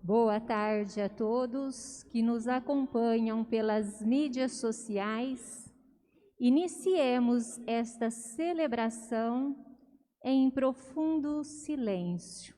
Boa tarde a todos que nos acompanham pelas mídias sociais. Iniciemos esta celebração em profundo silêncio.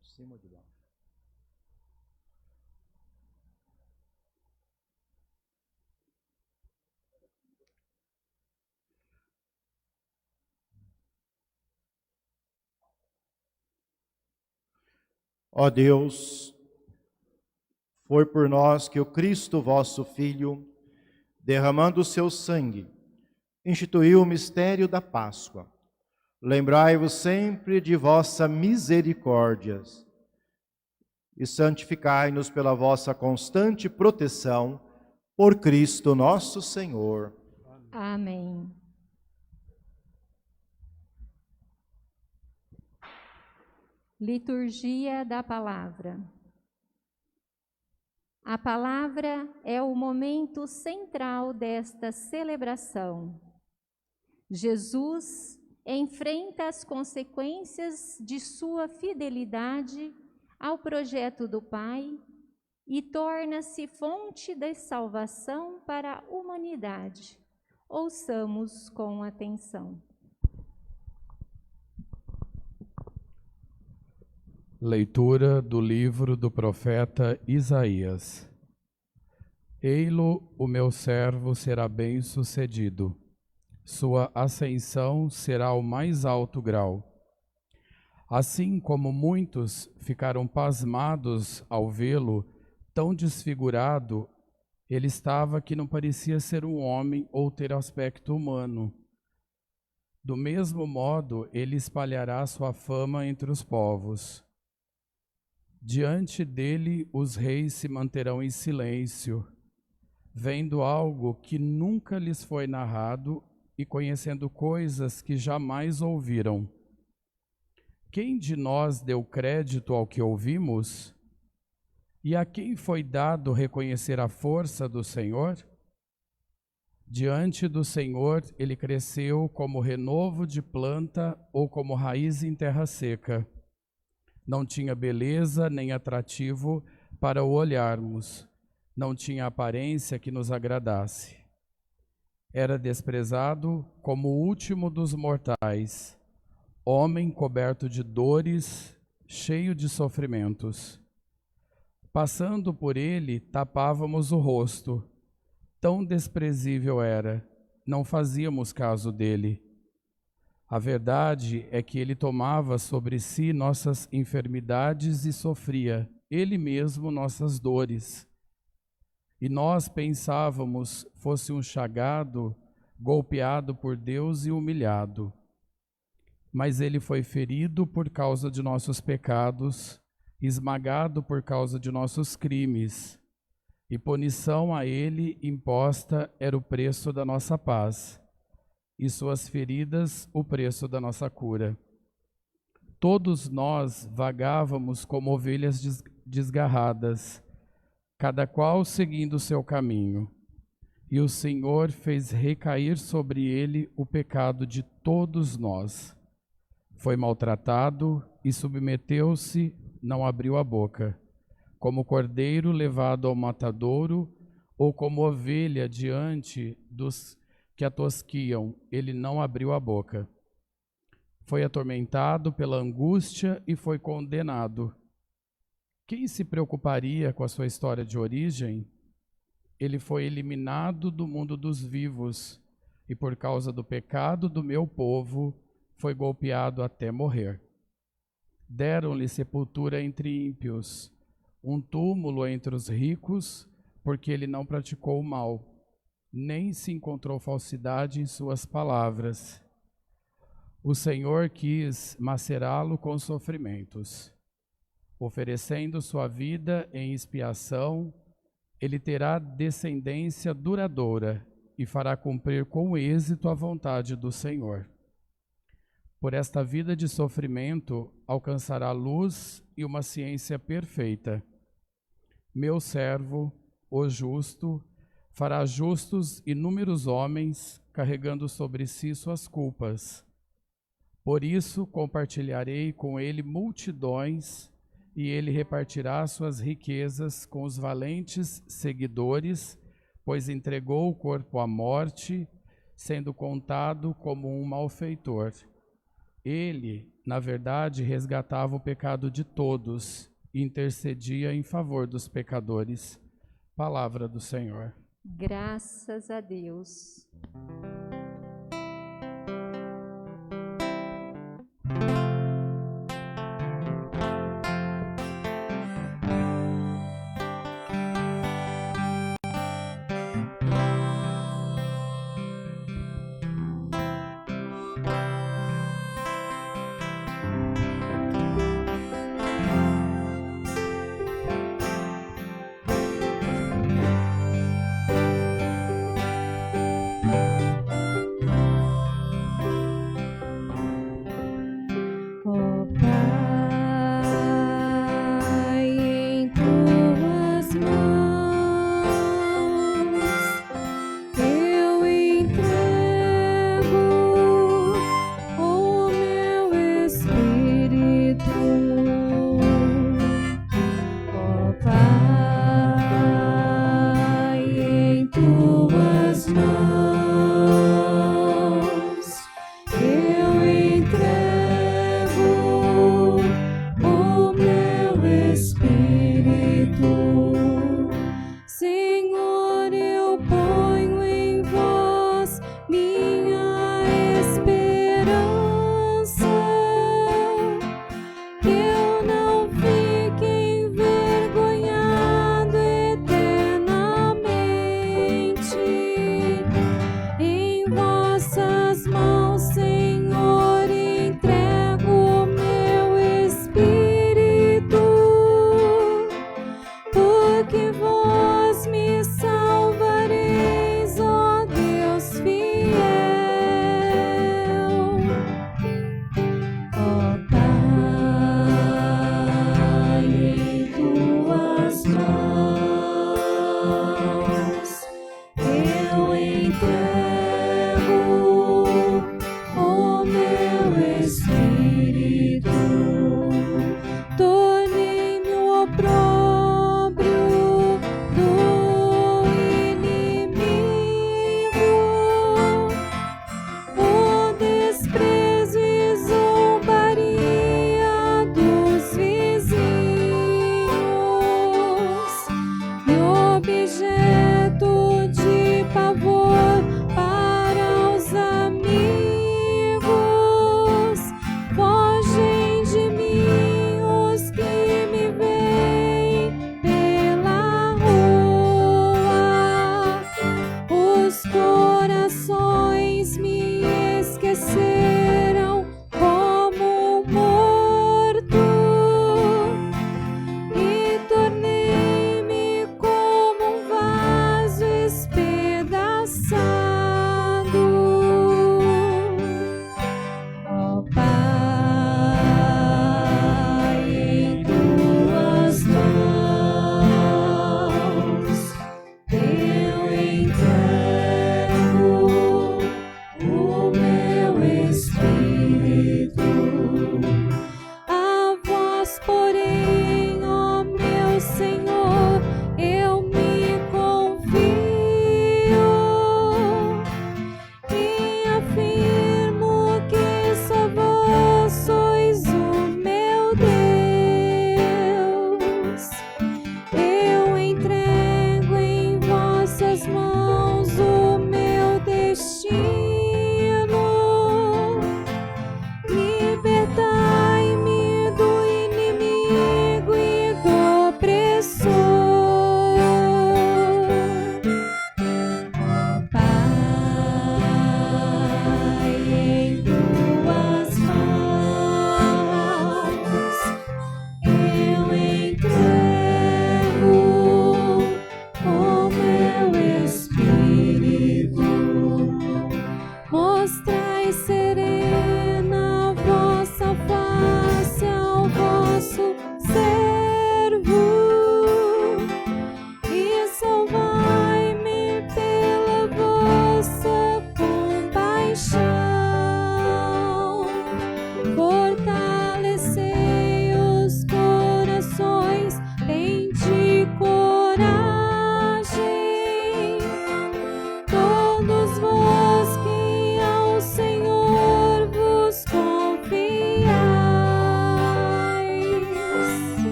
De cima ou de baixo? Ó Deus, foi por nós que o Cristo, vosso Filho, derramando o seu sangue, instituiu o mistério da Páscoa. Lembrai-vos sempre de vossa misericórdia e santificai-nos pela vossa constante proteção, por Cristo nosso Senhor. Amém. Liturgia da Palavra. A palavra é o momento central desta celebração. Jesus enfrenta as consequências de sua fidelidade ao projeto do Pai e torna-se fonte de salvação para a humanidade. Ouçamos com atenção. Leitura do livro do profeta Isaías. Ei-lo, o meu servo será bem-sucedido. Sua ascensão será ao mais alto grau. Assim como muitos ficaram pasmados ao vê-lo, tão desfigurado, ele estava que não parecia ser um homem ou ter aspecto humano. Do mesmo modo, ele espalhará sua fama entre os povos. Diante dele, os reis se manterão em silêncio, vendo algo que nunca lhes foi narrado e conhecendo coisas que jamais ouviram. Quem de nós deu crédito ao que ouvimos? E a quem foi dado reconhecer a força do Senhor? Diante do Senhor, ele cresceu como renovo de planta ou como raiz em terra seca. Não tinha beleza nem atrativo para o olharmos, não tinha aparência que nos agradasse. Era desprezado como o último dos mortais, homem coberto de dores, cheio de sofrimentos. Passando por ele, tapávamos o rosto. Tão desprezível era, não fazíamos caso dele. A verdade é que ele tomava sobre si nossas enfermidades e sofria, ele mesmo, nossas dores. E nós pensávamos fosse um chagado, golpeado por Deus e humilhado. Mas ele foi ferido por causa de nossos pecados, esmagado por causa de nossos crimes. E punição a ele imposta era o preço da nossa paz, e suas feridas o preço da nossa cura. Todos nós vagávamos como ovelhas desgarradas, cada qual seguindo o seu caminho. E o Senhor fez recair sobre ele o pecado de todos nós. Foi maltratado e submeteu-se, não abriu a boca. Como cordeiro levado ao matadouro, ou como ovelha diante dos que a tosquiam, ele não abriu a boca. Foi atormentado pela angústia e foi condenado. Quem se preocuparia com a sua história de origem? Ele foi eliminado do mundo dos vivos, e por causa do pecado do meu povo, foi golpeado até morrer. Deram-lhe sepultura entre ímpios, um túmulo entre os ricos, porque ele não praticou o mal, nem se encontrou falsidade em suas palavras. O Senhor quis macerá-lo com sofrimentos. Oferecendo sua vida em expiação, ele terá descendência duradoura e fará cumprir com êxito a vontade do Senhor. Por esta vida de sofrimento, alcançará luz e uma ciência perfeita. Meu servo, o justo, fará justos inúmeros homens, carregando sobre si suas culpas. Por isso compartilharei com ele multidões, e ele repartirá suas riquezas com os valentes seguidores, pois entregou o corpo à morte, sendo contado como um malfeitor. Ele, na verdade, resgatava o pecado de todos e intercedia em favor dos pecadores. Palavra do Senhor. Graças a Deus.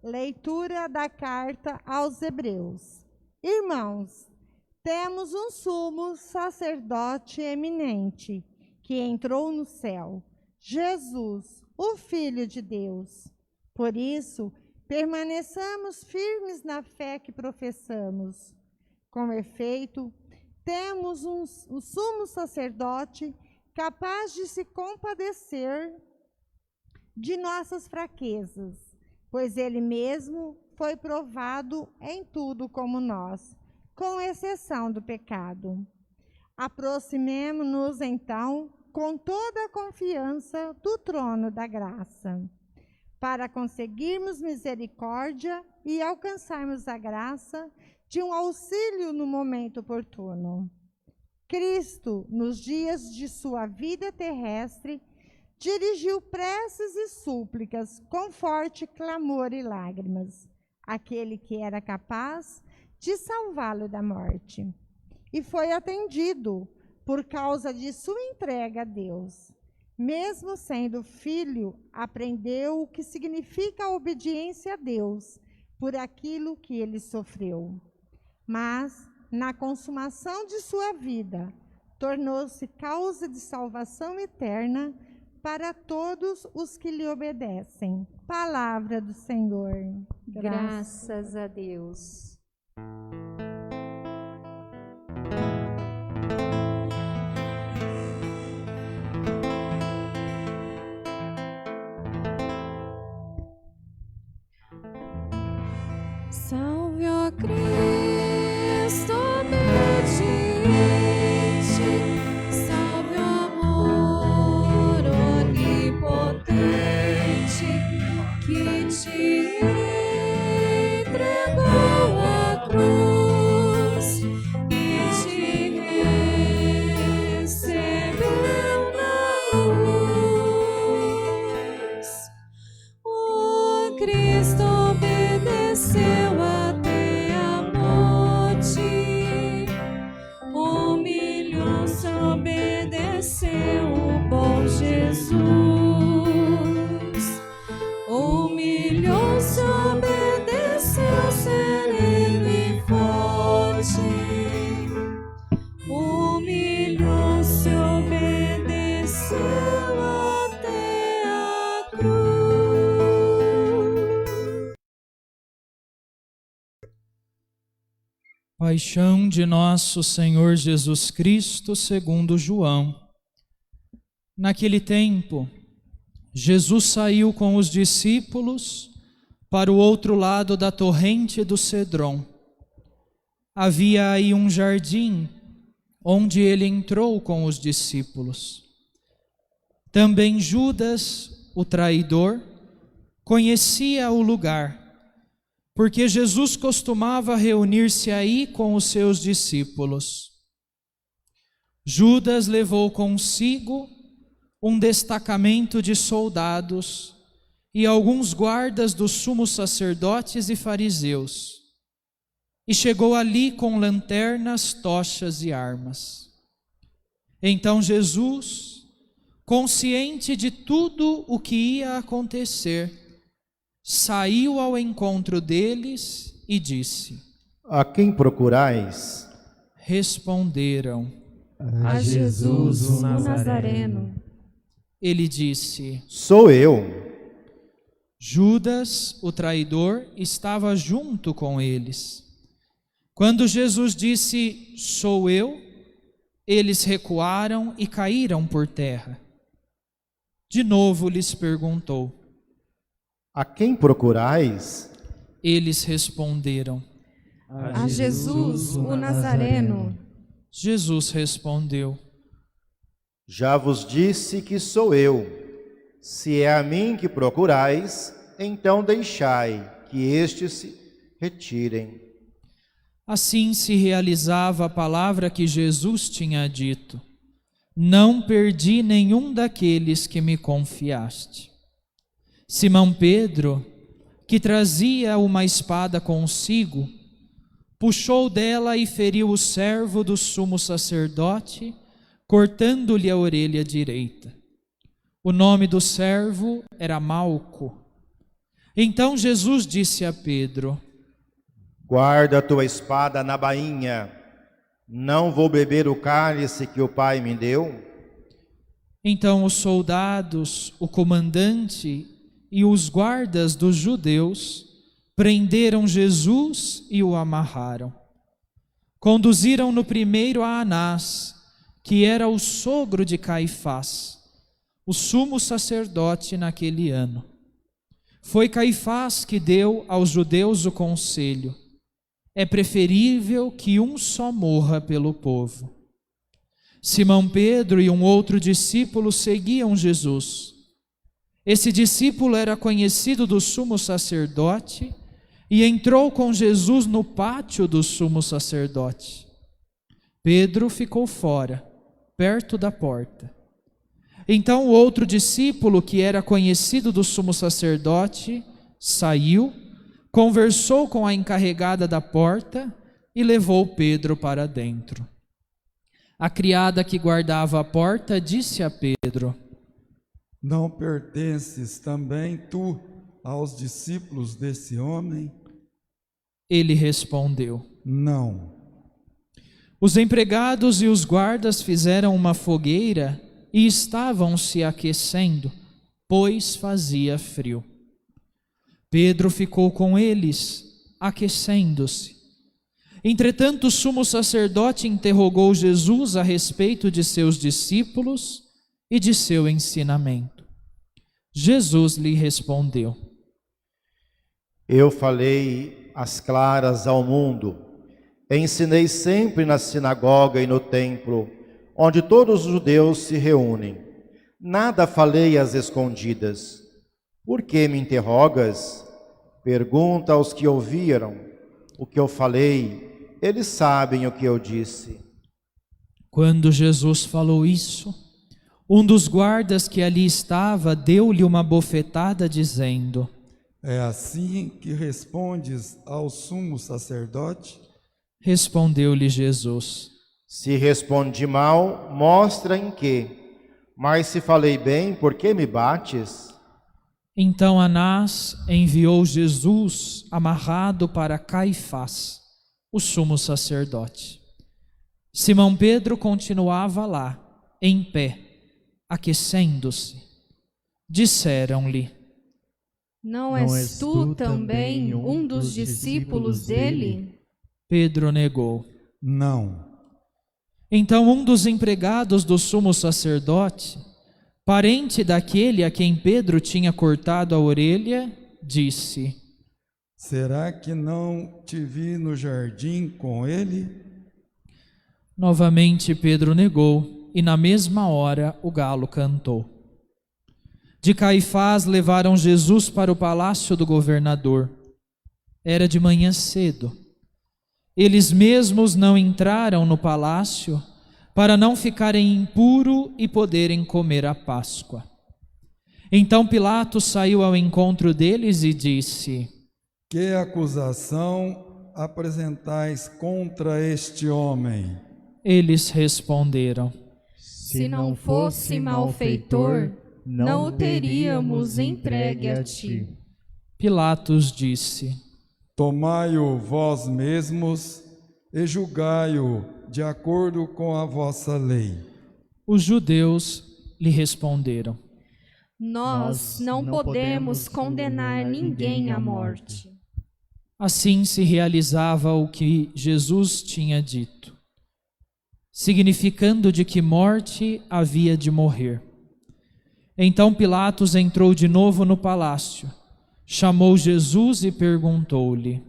Leitura da carta aos Hebreus. Irmãos, temos um sumo sacerdote eminente que entrou no céu, Jesus, o Filho de Deus. Por isso, permaneçamos firmes na fé que professamos. Com efeito, temos um sumo sacerdote capaz de se compadecer de nossas fraquezas, pois ele mesmo foi provado em tudo como nós, com exceção do pecado. Aproximemo-nos, então, com toda a confiança do trono da graça, para conseguirmos misericórdia e alcançarmos a graça de um auxílio no momento oportuno. Cristo, nos dias de sua vida terrestre, dirigiu preces e súplicas com forte clamor e lágrimas àquele que era capaz de salvá-lo da morte. E foi atendido por causa de sua entrega a Deus. Mesmo sendo filho, aprendeu o que significa a obediência a Deus por aquilo que ele sofreu. Mas, na consumação de sua vida, tornou-se causa de salvação eterna para todos os que lhe obedecem. Palavra do Senhor. Graças a Deus. Salve, ó Cristo obediente, salve, ó amor onipotente, que te entregou a cruz e te recebeu na luz. O Cristo obedeceu até a morte, humilhou-se, obedeceu o bom Jesus. Humilhou-se, obedeceu, sereno e forte. Humilhou-se, obedeceu até a cruz. Paixão de nosso Senhor Jesus Cristo segundo João. Naquele tempo, Jesus saiu com os discípulos para o outro lado da torrente do Cedron. Havia aí um jardim, onde ele entrou com os discípulos. Também Judas, o traidor, conhecia o lugar, porque Jesus costumava reunir-se aí com os seus discípulos. Judas levou consigo um destacamento de soldados e alguns guardas dos sumos sacerdotes e fariseus, e chegou ali com lanternas, tochas e armas. Então Jesus, consciente de tudo o que ia acontecer, saiu ao encontro deles e disse: A quem procurais? Responderam: A Jesus, o Nazareno. Ele disse: Sou eu. Judas, o traidor, estava junto com eles. Quando Jesus disse: Sou eu, eles recuaram e caíram por terra. De novo lhes perguntou: A quem procurais? Eles responderam: A Jesus, o Nazareno. Jesus respondeu: Já vos disse que sou eu. Se é a mim que procurais, então deixai que estes se retirem. Assim se realizava a palavra que Jesus tinha dito: Não perdi nenhum daqueles que me confiaste. Simão Pedro, que trazia uma espada consigo, puxou dela e feriu o servo do sumo sacerdote, cortando-lhe a orelha direita. O nome do servo era Malco. Então Jesus disse a Pedro: Guarda a tua espada na bainha. Não vou beber o cálice que o Pai me deu? Então os soldados, o comandante e os guardas dos judeus prenderam Jesus e o amarraram. Conduziram-no primeiro a Anás, que era o sogro de Caifás, o sumo sacerdote naquele ano. Foi Caifás que deu aos judeus o conselho: é preferível que um só morra pelo povo. Simão Pedro e um outro discípulo seguiam Jesus. Esse discípulo era conhecido do sumo sacerdote e entrou com Jesus no pátio do sumo sacerdote. Pedro ficou fora, perto da porta. Então o outro discípulo, que era conhecido do sumo sacerdote, saiu, conversou com a encarregada da porta e levou Pedro para dentro. A criada que guardava a porta disse a Pedro: Não pertences também tu aos discípulos desse homem? Ele respondeu: Não. Os empregados e os guardas fizeram uma fogueira e estavam se aquecendo, pois fazia frio. Pedro ficou com eles, aquecendo-se. Entretanto, o sumo sacerdote interrogou Jesus a respeito de seus discípulos e de seu ensinamento. Jesus lhe respondeu: Eu falei às claras ao mundo. Ensinei sempre na sinagoga e no templo, onde todos os judeus se reúnem. Nada falei às escondidas. Por que me interrogas? Pergunta aos que ouviram o que eu falei. Eles sabem o que eu disse. Quando Jesus falou isso, um dos guardas que ali estava deu-lhe uma bofetada, dizendo: É assim que respondes ao sumo sacerdote? Respondeu-lhe Jesus: Se respondi mal, mostra em quê. Mas se falei bem, por que me bates? Então Anás enviou Jesus amarrado para Caifás, o sumo sacerdote. Simão Pedro continuava lá, em pé, aquecendo-se. Disseram-lhe: Não és tu também um dos discípulos dele? Pedro negou. Não. Então um dos empregados do sumo sacerdote, parente daquele a quem Pedro tinha cortado a orelha, disse: Será que não te vi no jardim com ele? Novamente Pedro negou, e na mesma hora o galo cantou. De Caifás levaram Jesus para o palácio do governador. Era de manhã cedo. Eles mesmos não entraram no palácio para não ficarem impuros e poderem comer a Páscoa. Então Pilatos saiu ao encontro deles e disse: Que acusação apresentais contra este homem? Eles responderam: Se não fosse malfeitor, não o teríamos entregue a ti. Pilatos disse: Tomai-o vós mesmos e julgai-o de acordo com a vossa lei. Os judeus lhe responderam: Nós não podemos condenar ninguém à morte. Assim se realizava o que Jesus tinha dito, significando de que morte havia de morrer. Então Pilatos entrou de novo no palácio, chamou Jesus e perguntou-lhe: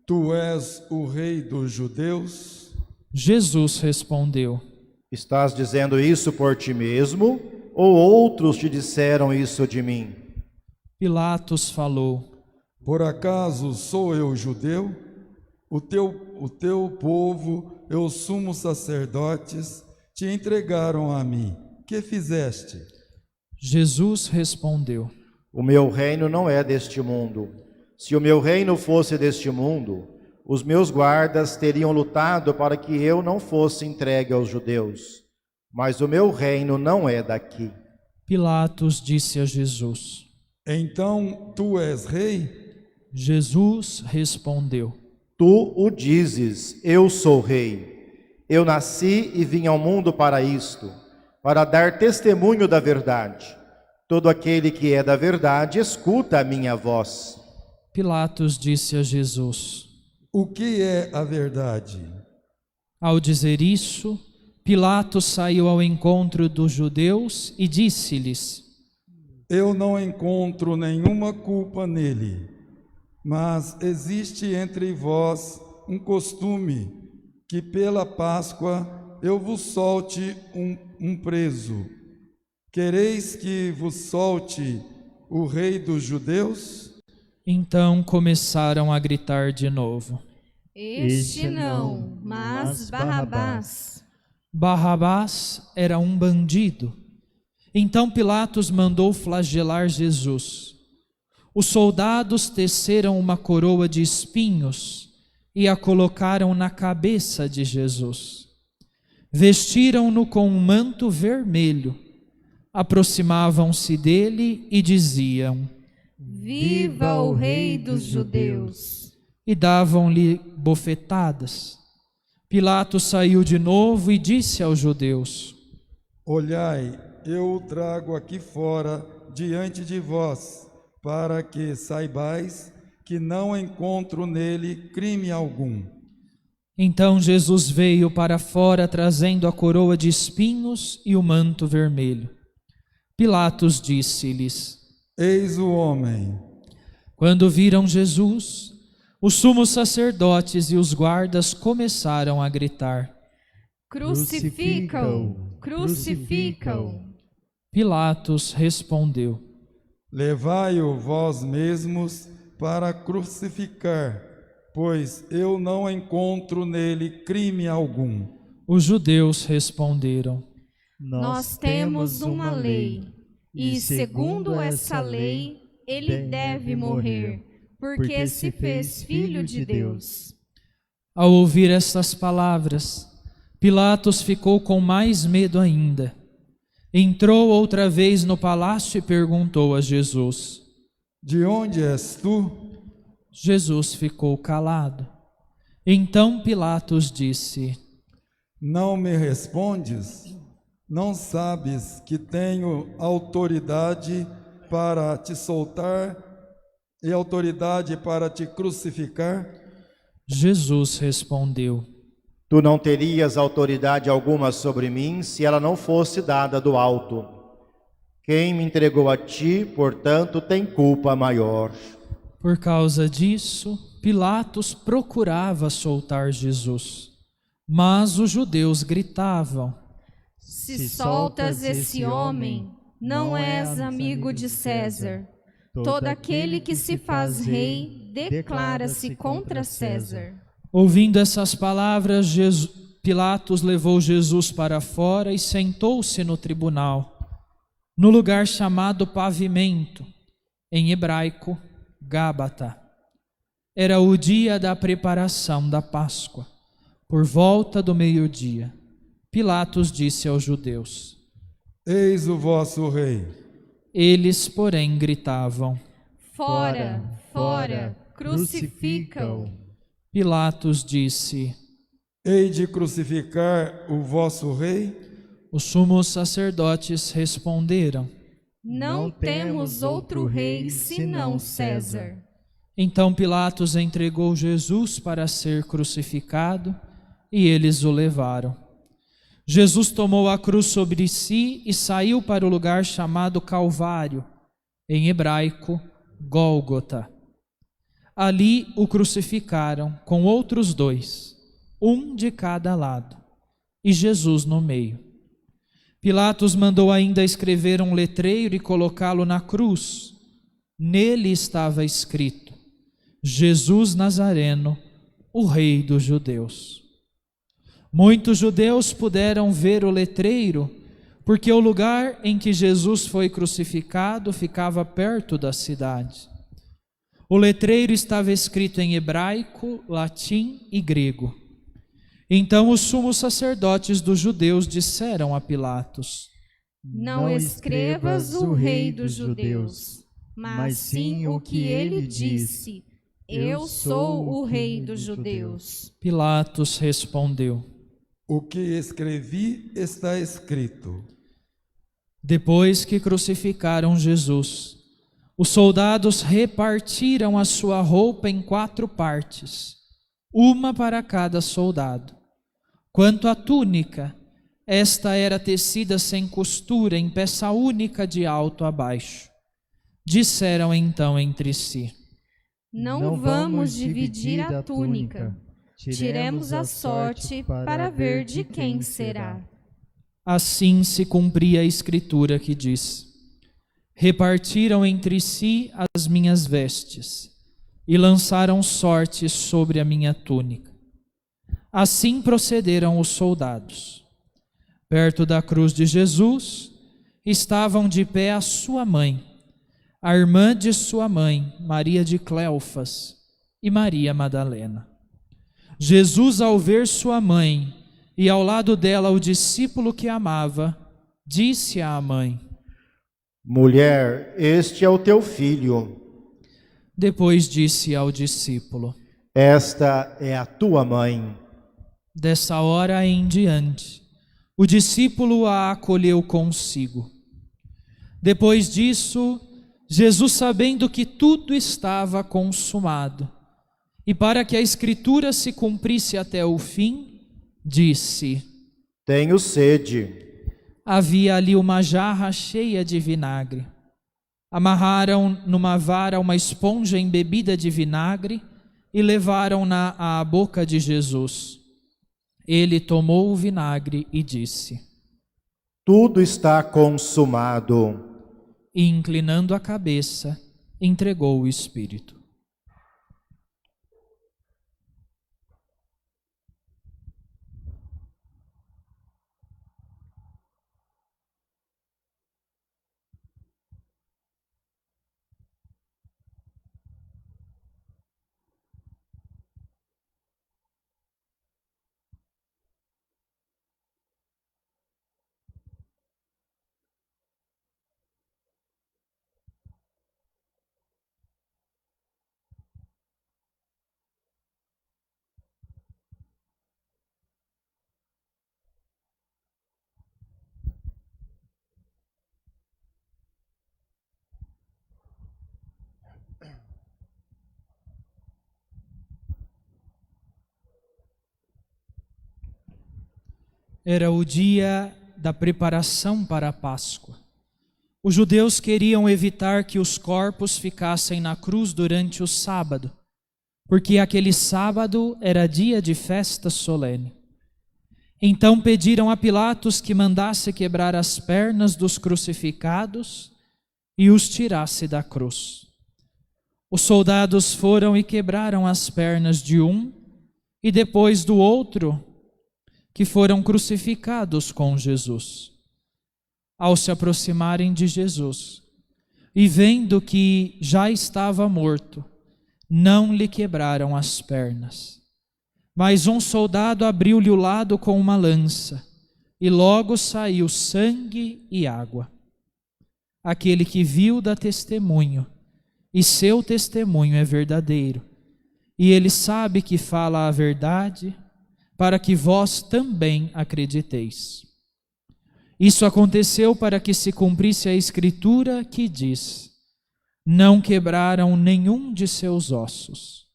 Tu és o rei dos judeus? Jesus respondeu: Estás dizendo isso por ti mesmo, ou outros te disseram isso de mim? Pilatos falou: Por acaso sou eu judeu? O teu povo e os sumos sacerdotes te entregaram a mim. Que fizeste? Jesus respondeu: O meu reino não é deste mundo. Se o meu reino fosse deste mundo, os meus guardas teriam lutado para que eu não fosse entregue aos judeus. Mas o meu reino não é daqui. Pilatos disse a Jesus: Então tu és rei? Jesus respondeu: Tu o dizes, eu sou rei. Eu nasci e vim ao mundo para isto, para dar testemunho da verdade. Todo aquele que é da verdade escuta a minha voz. Pilatos disse a Jesus: O que é a verdade? Ao dizer isso, Pilatos saiu ao encontro dos judeus e disse-lhes: Eu não encontro nenhuma culpa nele, mas existe entre vós um costume que pela Páscoa eu vos solte um preso. Quereis que vos solte o rei dos judeus? Então começaram a gritar de novo. Este não, mas Barrabás. Barrabás era um bandido. Então Pilatos mandou flagelar Jesus. Os soldados teceram uma coroa de espinhos e a colocaram na cabeça de Jesus. Vestiram-no com um manto vermelho. Aproximavam-se dele e diziam: Viva o Rei dos Judeus! E davam-lhe bofetadas. Pilatos saiu de novo e disse aos judeus: Olhai, eu o trago aqui fora diante de vós, para que saibais que não encontro nele crime algum. Então Jesus veio para fora trazendo a coroa de espinhos e o manto vermelho. Pilatos disse-lhes: Eis o homem. Quando viram Jesus, os sumos sacerdotes e os guardas começaram a gritar: Crucifica-o! Crucifica-o! Pilatos respondeu: Levai-o vós mesmos para crucificar, pois eu não encontro nele crime algum. Os judeus responderam: Nós temos uma lei, e segundo essa lei, ele deve morrer, porque se fez filho de Deus. Ao ouvir estas palavras, Pilatos ficou com mais medo ainda. Entrou outra vez no palácio e perguntou a Jesus: De onde és tu? Jesus ficou calado. Então Pilatos disse: Não me respondes? Não sabes que tenho autoridade para te soltar e autoridade para te crucificar? Jesus respondeu: Tu não terias autoridade alguma sobre mim se ela não fosse dada do alto. Quem me entregou a ti, portanto, tem culpa maior. Por causa disso, Pilatos procurava soltar Jesus. Mas os judeus gritavam: Se soltas esse homem, não és amigo de César. Todo aquele que se faz rei declara-se contra César. Ouvindo essas palavras, Pilatos levou Jesus para fora e sentou-se no tribunal, no lugar chamado Pavimento, em hebraico, Gábata. Era o dia da preparação da Páscoa. Por volta do meio-dia, Pilatos disse aos judeus: Eis o vosso rei. Eles, porém, gritavam: Fora, fora, crucifica-o. Pilatos disse: Hei de crucificar o vosso rei? Os sumos sacerdotes responderam: Não temos outro rei senão César. Então Pilatos entregou Jesus para ser crucificado e eles o levaram. Jesus tomou a cruz sobre si e saiu para o lugar chamado Calvário, em hebraico, Gólgota. Ali o crucificaram com outros dois, um de cada lado, e Jesus no meio. Pilatos mandou ainda escrever um letreiro e colocá-lo na cruz. Nele estava escrito: Jesus Nazareno, o Rei dos Judeus. Muitos judeus puderam ver o letreiro, porque o lugar em que Jesus foi crucificado ficava perto da cidade. O letreiro estava escrito em hebraico, latim e grego. Então os sumos sacerdotes dos judeus disseram a Pilatos: Não escrevas o Rei dos Judeus. mas sim o que ele disse: Eu sou o Rei dos Judeus. Pilatos respondeu: O que escrevi está escrito. Depois que crucificaram Jesus, os soldados repartiram a sua roupa em 4 partes, uma para cada soldado. Quanto à túnica, esta era tecida sem costura, em peça única de alto a baixo. Disseram então entre si: Não vamos dividir a túnica. Tiremos a sorte para ver de quem será. Assim se cumpria a escritura que diz: Repartiram entre si as minhas vestes e lançaram sortes sobre a minha túnica. Assim procederam os soldados. Perto da cruz de Jesus estavam de pé a sua mãe, a irmã de sua mãe, Maria de Cleofas, e Maria Madalena. Jesus, ao ver sua mãe e ao lado dela o discípulo que amava, disse à mãe: Mulher, este é o teu filho. Depois disse ao discípulo: Esta é a tua mãe. Dessa hora em diante, o discípulo a acolheu consigo. Depois disso, Jesus, sabendo que tudo estava consumado, e para que a Escritura se cumprisse até o fim, disse: Tenho sede. Havia ali uma jarra cheia de vinagre. Amarraram numa vara uma esponja embebida de vinagre e levaram-na à boca de Jesus. Ele tomou o vinagre e disse: Tudo está consumado. E, inclinando a cabeça, entregou o Espírito. Era o dia da preparação para a Páscoa. Os judeus queriam evitar que os corpos ficassem na cruz durante o sábado, porque aquele sábado era dia de festa solene. Então pediram a Pilatos que mandasse quebrar as pernas dos crucificados e os tirasse da cruz. Os soldados foram e quebraram as pernas de um e depois do outro, que foram crucificados com Jesus. Ao se aproximarem de Jesus e vendo que já estava morto, não lhe quebraram as pernas. Mas um soldado abriu-lhe o lado com uma lança, e logo saiu sangue e água. Aquele que viu dá testemunho, e seu testemunho é verdadeiro. E ele sabe que fala a verdade, para que vós também acrediteis. Isso aconteceu para que se cumprisse a Escritura que diz: Não quebraram nenhum de seus ossos.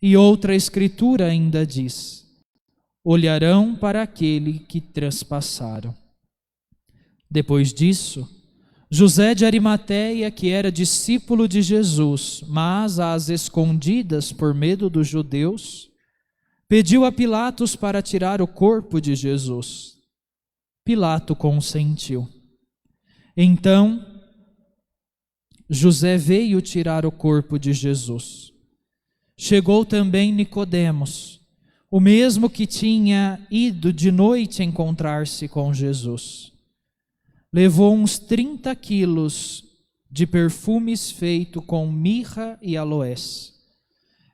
E outra Escritura ainda diz: Olharão para aquele que transpassaram. Depois disso, José de Arimateia, que era discípulo de Jesus, mas às escondidas por medo dos judeus, pediu a Pilatos para tirar o corpo de Jesus. Pilato consentiu. Então, José veio tirar o corpo de Jesus. Chegou também Nicodemos, o mesmo que tinha ido de noite encontrar-se com Jesus. Levou uns 30 quilos de perfumes feito com mirra e aloés.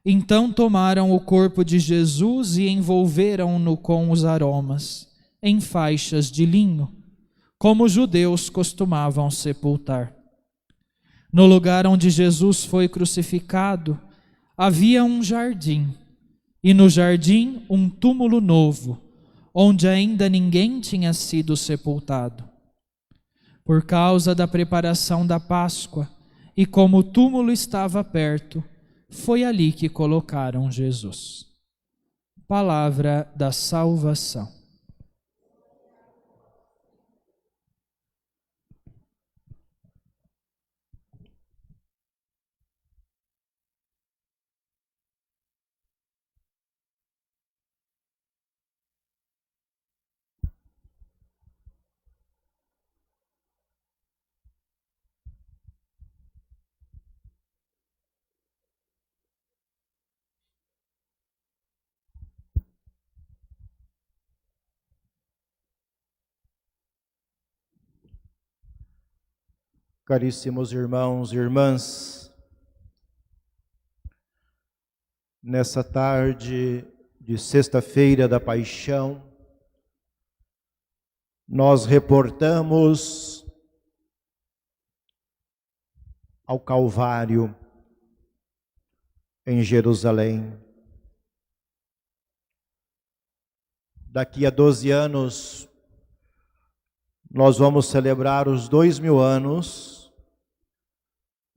Então tomaram o corpo de Jesus e envolveram-no com os aromas, em faixas de linho, como os judeus costumavam sepultar. No lugar onde Jesus foi crucificado, havia um jardim, e no jardim um túmulo novo, onde ainda ninguém tinha sido sepultado. Por causa da preparação da Páscoa, e como o túmulo estava perto, foi ali que colocaram Jesus. Palavra da salvação. Caríssimos irmãos e irmãs, nessa tarde de sexta-feira da Paixão, nós reportamos ao Calvário em Jerusalém. Daqui a 12 anos, nós vamos celebrar os 2000 anos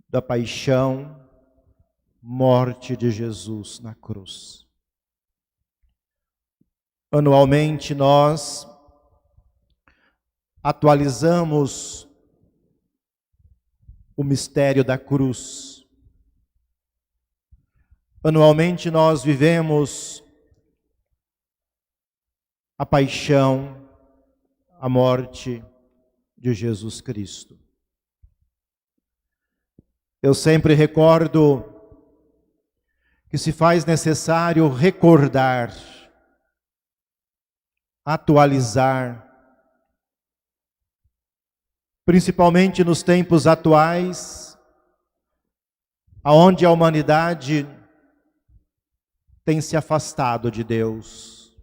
da paixão, morte de Jesus na cruz. Anualmente nós atualizamos o mistério da cruz. Anualmente nós vivemos a paixão, a morte de Jesus Cristo. Eu sempre recordo que se faz necessário recordar, atualizar, principalmente nos tempos atuais, onde a humanidade tem se afastado de Deus,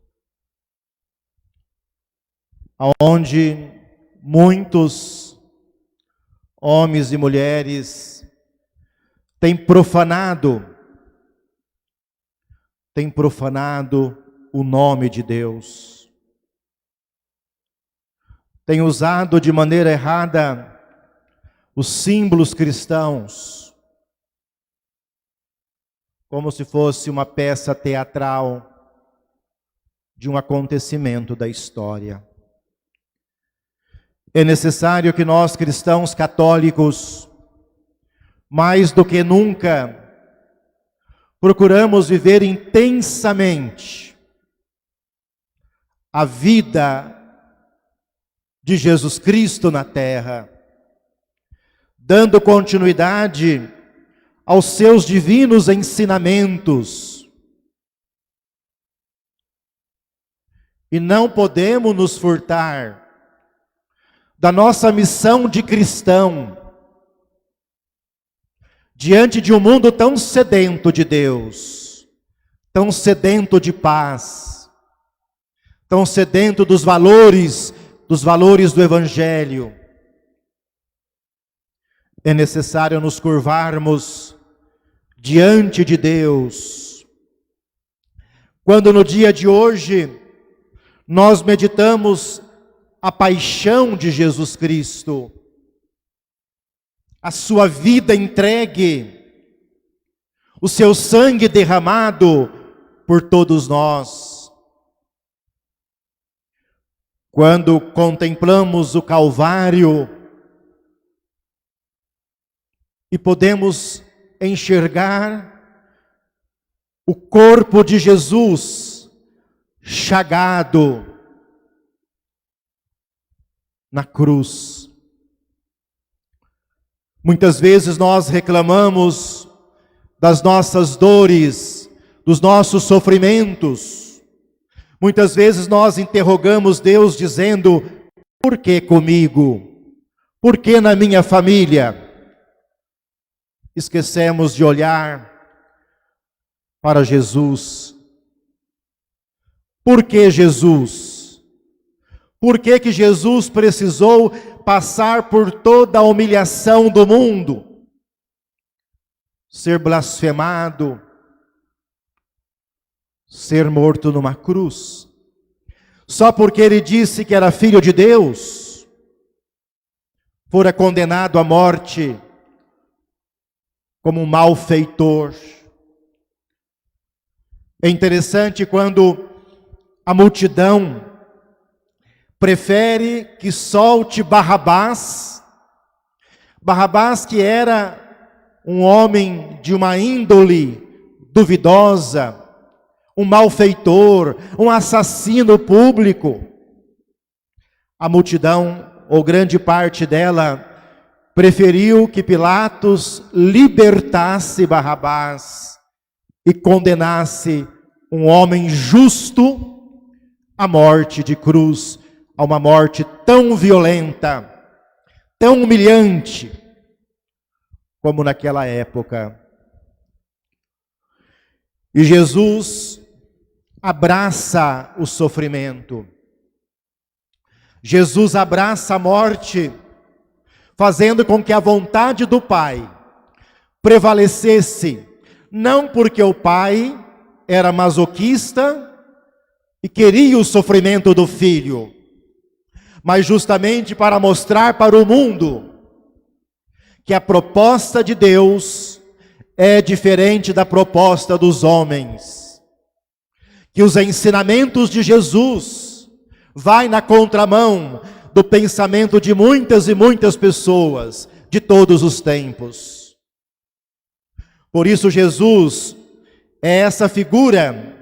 onde muitos homens e mulheres têm profanado o nome de Deus, têm usado de maneira errada os símbolos cristãos, como se fosse uma peça teatral de um acontecimento da história. É necessário que nós, cristãos católicos, mais do que nunca, procuramos viver intensamente a vida de Jesus Cristo na terra, dando continuidade aos seus divinos ensinamentos. E não podemos nos furtar da nossa missão de cristão, diante de um mundo tão sedento de Deus, tão sedento de paz, tão sedento dos valores do Evangelho. É necessário nos curvarmos diante de Deus. Quando no dia de hoje nós meditamos a paixão de Jesus Cristo, a sua vida entregue, o seu sangue derramado por todos nós. Quando contemplamos o Calvário e podemos enxergar o corpo de Jesus chagado na cruz. Muitas vezes nós reclamamos das nossas dores, dos nossos sofrimentos. Muitas vezes nós interrogamos Deus dizendo: por que comigo? Por que na minha família? Esquecemos de olhar para Jesus. Por que Jesus? Por que Jesus precisou passar por toda a humilhação do mundo? ser blasfemado, ser morto numa cruz, só porque ele disse que era filho de Deus, fora condenado à morte como um malfeitor. É interessante quando a multidão prefere que solte Barrabás, Barrabás que era um homem de uma índole duvidosa, um malfeitor, um assassino público. A multidão, ou grande parte dela, preferiu que Pilatos libertasse Barrabás e condenasse um homem justo à morte de cruz, a uma morte tão violenta, tão humilhante, como naquela época. E Jesus abraça o sofrimento. Jesus abraça a morte, fazendo com que a vontade do Pai prevalecesse, não porque o Pai era masoquista e queria o sofrimento do Filho, mas justamente para mostrar para o mundo que a proposta de Deus é diferente da proposta dos homens, que os ensinamentos de Jesus vai na contramão do pensamento de muitas e muitas pessoas de todos os tempos. Por isso Jesus é essa figura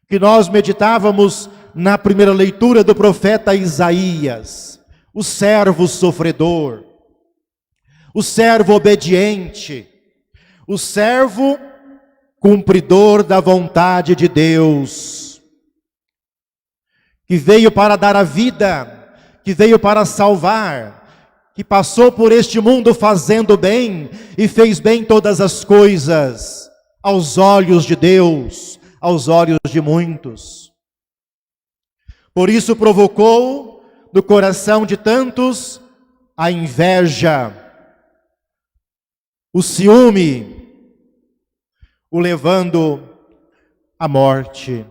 que nós meditávamos na primeira leitura do profeta Isaías, o servo sofredor, o servo obediente, o servo cumpridor da vontade de Deus, que veio para dar a vida, que veio para salvar, que passou por este mundo fazendo bem e fez bem todas as coisas, aos olhos de Deus, aos olhos de muitos. Por isso provocou no coração de tantos a inveja, o ciúme, o levando à morte.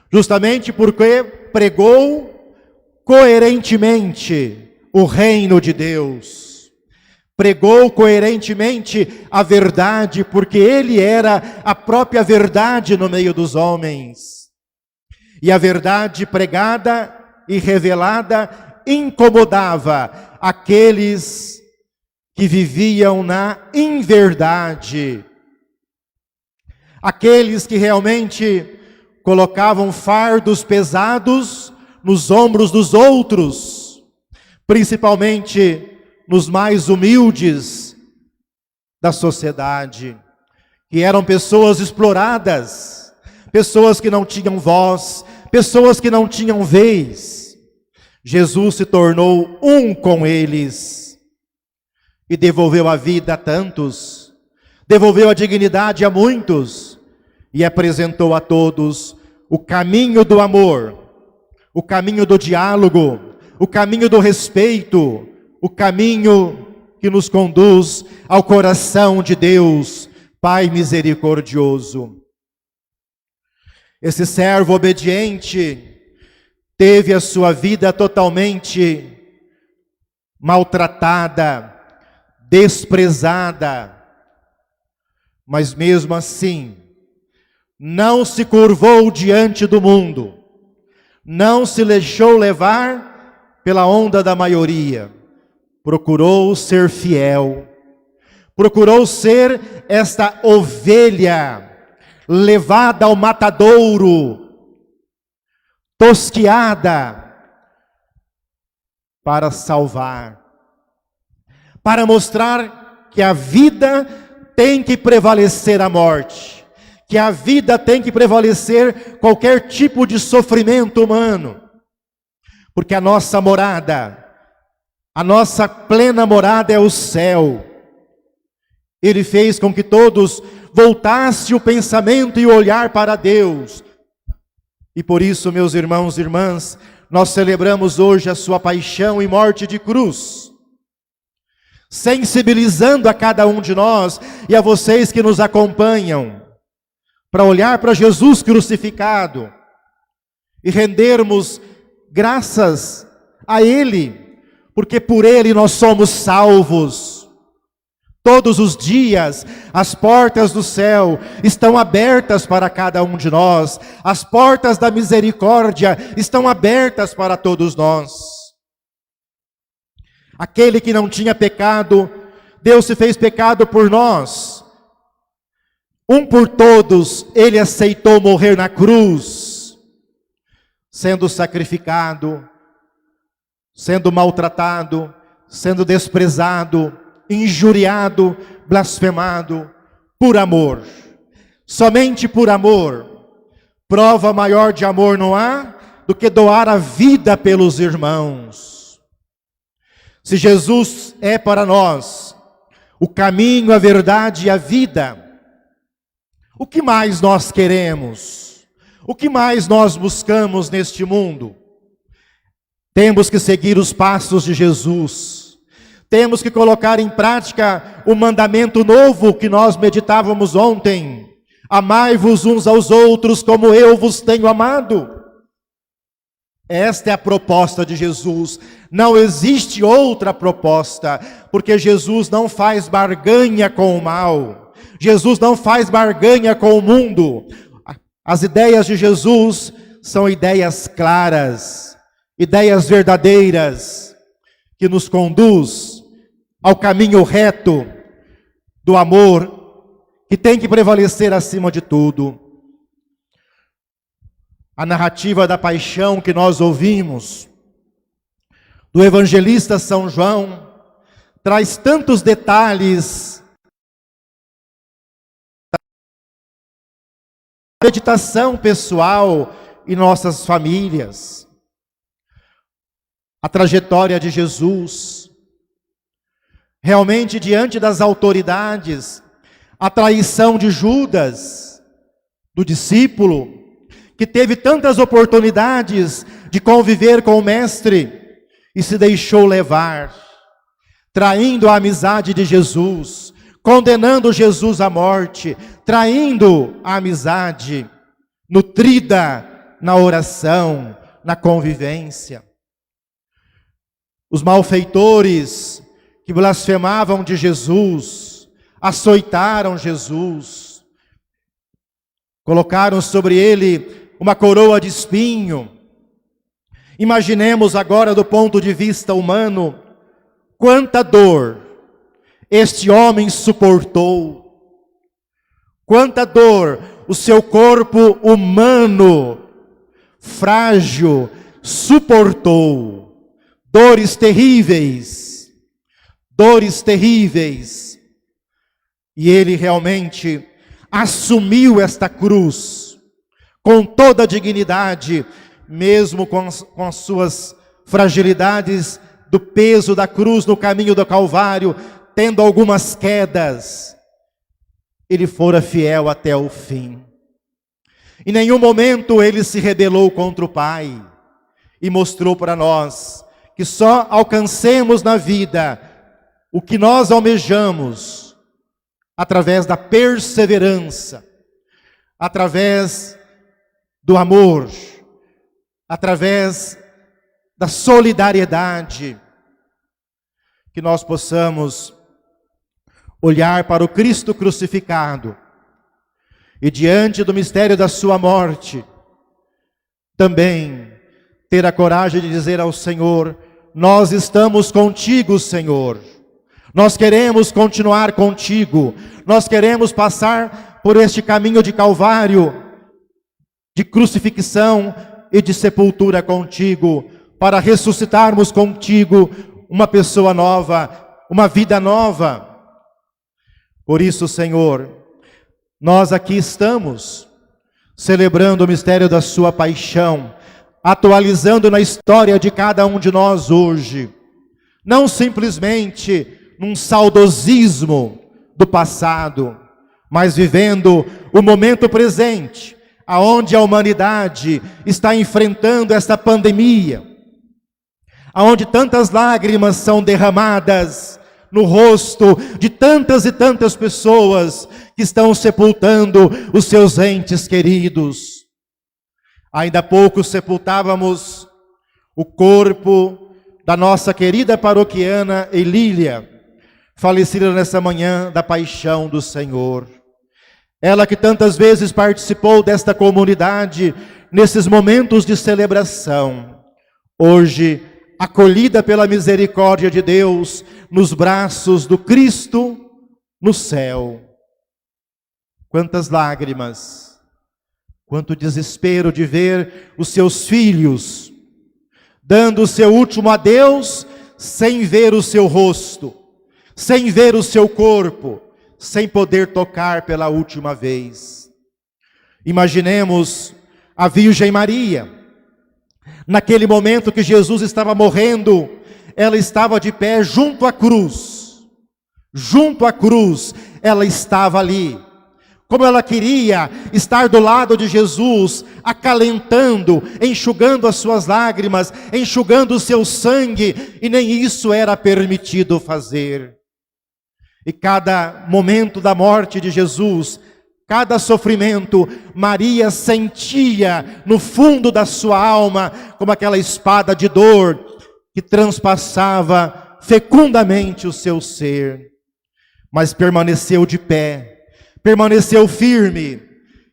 Justamente porque pregou coerentemente o reino de Deus. Pregou coerentemente a verdade, porque ele era a própria verdade no meio dos homens. E a verdade pregada e revelada incomodava aqueles que viviam na inverdade. Aqueles que realmente colocavam fardos pesados nos ombros dos outros, principalmente nos mais humildes da sociedade, que eram pessoas exploradas, pessoas que não tinham voz, pessoas que não tinham vez. Jesus se tornou um com eles e devolveu a vida a tantos, devolveu a dignidade a muitos e apresentou a todos o caminho do amor, o caminho do diálogo, o caminho do respeito, o caminho que nos conduz ao coração de Deus, Pai misericordioso. Esse servo obediente teve a sua vida totalmente maltratada, desprezada, mas mesmo assim, não se curvou diante do mundo, não se deixou levar pela onda da maioria, procurou ser fiel, procurou ser esta ovelha levada ao matadouro, tosquiada, para salvar, para mostrar que a vida tem que prevalecer a morte, que a vida tem que prevalecer qualquer tipo de sofrimento humano, porque a nossa morada, a nossa plena morada é o céu. Ele fez com que todos voltassem o pensamento e o olhar para Deus. E por isso, meus irmãos e irmãs, nós celebramos hoje a sua paixão e morte de cruz. sensibilizando a cada um de nós e a vocês que nos acompanham, para olhar para Jesus crucificado e rendermos graças a Ele, porque por Ele nós somos salvos. Todos os dias, as portas do céu estão abertas para cada um de nós, as portas da misericórdia estão abertas para todos nós. Aquele que não tinha pecado, Deus se fez pecado por nós. Um por todos, Ele aceitou morrer na cruz, sendo sacrificado, sendo maltratado, sendo desprezado, injuriado, blasfemado, por amor. Somente por amor. Prova maior de amor não há do que doar a vida pelos irmãos. Se Jesus é para nós o caminho, a verdade e a vida, o que mais nós queremos? O que mais nós buscamos neste mundo? Temos que seguir os passos de Jesus. Temos que colocar em prática o mandamento novo que nós meditávamos ontem. Amai-vos uns aos outros como eu vos tenho amado. Esta é a proposta de Jesus. Não existe outra proposta, porque Jesus não faz barganha com o mal. Jesus não faz barganha com o mundo. As ideias de Jesus são ideias claras, ideias verdadeiras, que nos conduz ao caminho reto do amor, que tem que prevalecer acima de tudo. A narrativa da paixão que nós ouvimos, do evangelista São João, traz tantos detalhes, meditação pessoal e nossas famílias, a trajetória de Jesus, realmente diante das autoridades, a traição de Judas, do discípulo, que teve tantas oportunidades de conviver com o Mestre e se deixou levar, traindo a amizade de Jesus, condenando Jesus à morte, traindo a amizade, nutrida na oração, na convivência. Os malfeitores que blasfemavam de Jesus, açoitaram Jesus, colocaram sobre ele uma coroa de espinho. Imaginemos agora do ponto de vista humano, quanta dor este homem suportou, quanta dor o seu corpo humano, frágil, suportou, dores terríveis, e ele realmente assumiu esta cruz com toda a dignidade, mesmo com as suas fragilidades do peso da cruz no caminho do Calvário, tendo algumas quedas, ele fora fiel até o fim. Em nenhum momento ele se rebelou contra o Pai e mostrou para nós que só alcancemos na vida o que nós almejamos através da perseverança, através do amor, através da solidariedade, que nós possamos olhar para o Cristo crucificado e diante do mistério da sua morte, também ter a coragem de dizer ao Senhor: nós estamos contigo, Senhor. Nós queremos continuar contigo. Nós queremos passar por este caminho de Calvário, de crucifixão e de sepultura contigo, para ressuscitarmos contigo uma pessoa nova, uma vida nova. Por isso, Senhor, nós aqui estamos celebrando o mistério da sua paixão, atualizando na história de cada um de nós hoje, não simplesmente num saudosismo do passado, mas vivendo o momento presente, aonde a humanidade está enfrentando esta pandemia, aonde tantas lágrimas são derramadas no rosto de tantas e tantas pessoas que estão sepultando os seus entes queridos. Ainda há pouco sepultávamos o corpo da nossa querida paroquiana Elília, falecida nessa manhã da paixão do Senhor. Ela que tantas vezes participou desta comunidade nesses momentos de celebração, hoje acolhida pela misericórdia de Deus nos braços do Cristo no céu. Quantas lágrimas, quanto desespero de ver os seus filhos dando o seu último adeus sem ver o seu rosto, sem ver o seu corpo, sem poder tocar pela última vez. Imaginemos a Virgem Maria. Naquele momento que Jesus estava morrendo, ela estava de pé junto à cruz. Junto à cruz, ela estava ali. Como ela queria estar do lado de Jesus, acalentando, enxugando as suas lágrimas, enxugando o seu sangue, e nem isso era permitido fazer. E cada momento da morte de Jesus, cada sofrimento, Maria sentia no fundo da sua alma, como aquela espada de dor que transpassava fecundamente o seu ser. Mas permaneceu de pé, permaneceu firme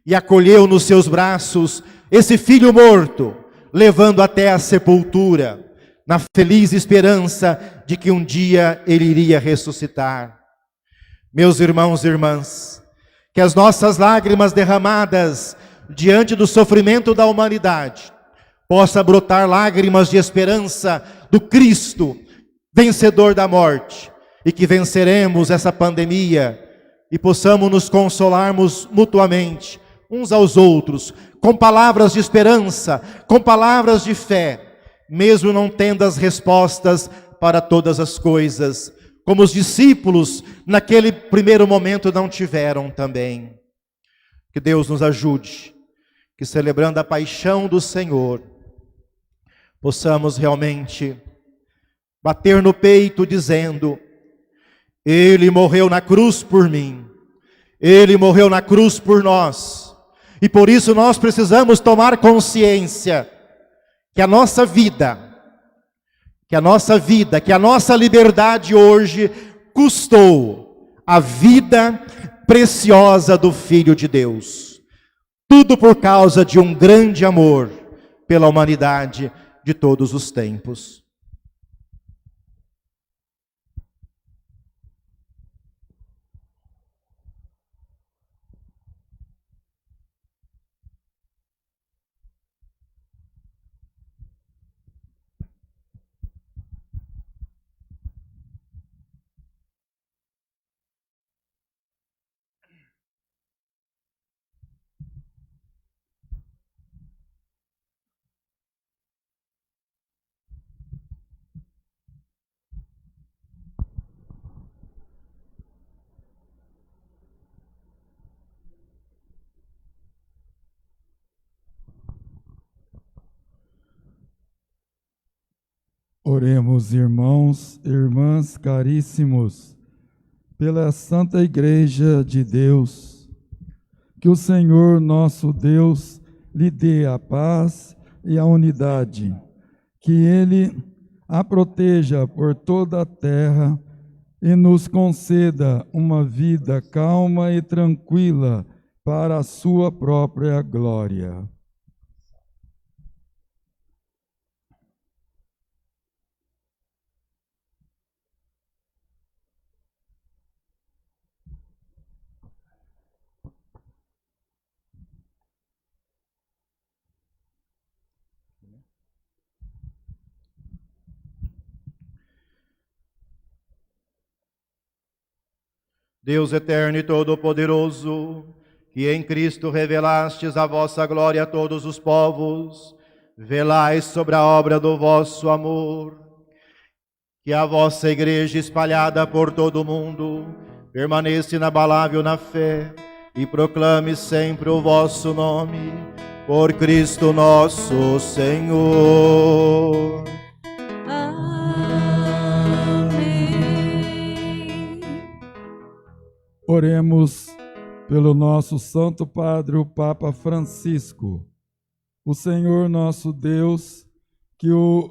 e acolheu nos seus braços esse filho morto, levando até a sepultura, na feliz esperança de que um dia ele iria ressuscitar. Meus irmãos e irmãs, que as nossas lágrimas derramadas diante do sofrimento da humanidade possa brotar lágrimas de esperança do Cristo, vencedor da morte, e que venceremos essa pandemia e possamos nos consolarmos mutuamente, uns aos outros, com palavras de esperança, com palavras de fé, mesmo não tendo as respostas para todas as coisas, como os discípulos naquele primeiro momento não tiveram também. Que Deus nos ajude, que celebrando a paixão do Senhor, possamos realmente bater no peito dizendo: Ele morreu na cruz por mim, Ele morreu na cruz por nós, e por isso nós precisamos tomar consciência que a nossa vida, que a nossa liberdade hoje custou a vida preciosa do Filho de Deus. Tudo por causa de um grande amor pela humanidade de todos os tempos. Oremos, irmãos, irmãs caríssimos, pela Santa Igreja de Deus, que o Senhor nosso Deus lhe dê a paz e a unidade, que Ele a proteja por toda a terra e nos conceda uma vida calma e tranquila para a sua própria glória. Deus eterno e todo-poderoso, que em Cristo revelastes a vossa glória a todos os povos, velai sobre a obra do vosso amor. Que a vossa igreja espalhada por todo o mundo permaneça inabalável na fé e proclame sempre o vosso nome, por Cristo nosso Senhor. Amém. Oremos pelo nosso Santo Padre, o Papa Francisco. O Senhor nosso Deus, que o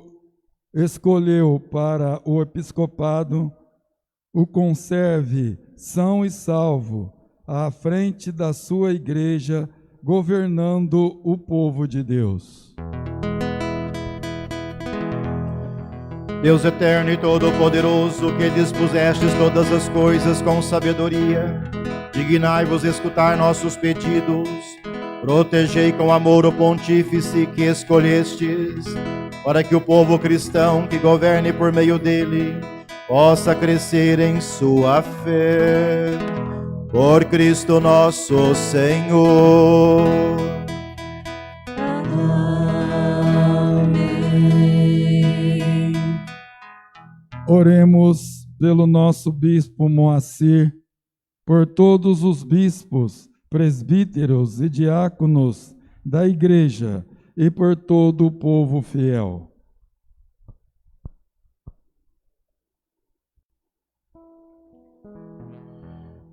escolheu para o episcopado, o conserve são e salvo à frente da sua igreja, governando o povo de Deus. Deus eterno e todo-poderoso, que dispusestes todas as coisas com sabedoria, dignai-vos escutar nossos pedidos, protegei com amor o pontífice que escolhestes, para que o povo cristão que governe por meio dele possa crescer em sua fé. Por Cristo nosso Senhor. Amém. Oremos pelo nosso bispo Moacir, por todos os bispos, presbíteros e diáconos da igreja e por todo o povo fiel.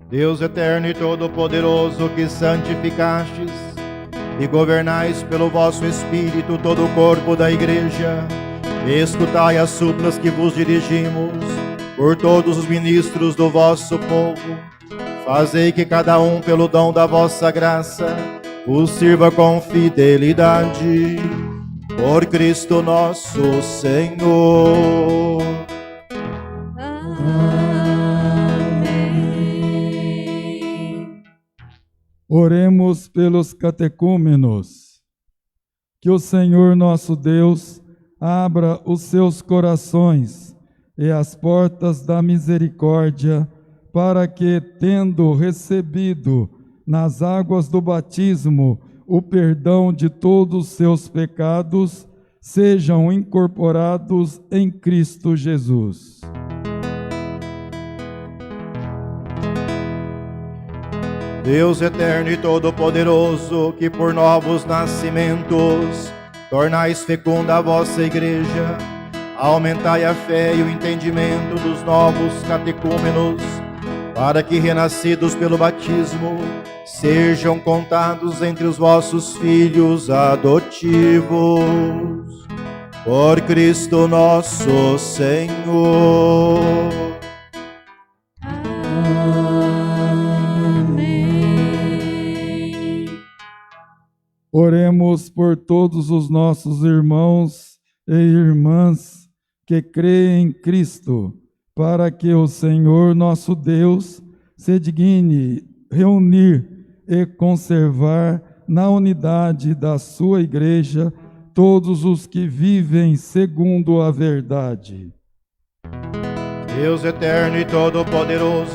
Deus eterno e todo-poderoso, que santificastes e governais pelo vosso Espírito todo o corpo da igreja, escutai as súplicas que vos dirigimos por todos os ministros do vosso povo. Fazei que cada um, pelo dom da vossa graça, vos sirva com fidelidade. Por Cristo nosso Senhor. Amém. Oremos pelos catecúmenos. Que o Senhor nosso Deus abra os seus corações e as portas da misericórdia, para que, tendo recebido nas águas do batismo o perdão de todos os seus pecados, sejam incorporados em Cristo Jesus. Deus eterno e todo-poderoso, que por novos nascimentos tornais fecunda a vossa igreja, aumentai a fé e o entendimento dos novos catecúmenos, para que, renascidos pelo batismo, sejam contados entre os vossos filhos adotivos. Por Cristo nosso Senhor. Amém. Oremos por todos os nossos irmãos e irmãs que creem em Cristo, para que o Senhor nosso Deus se digne reunir e conservar na unidade da sua igreja todos os que vivem segundo a verdade. Deus eterno e todo-poderoso,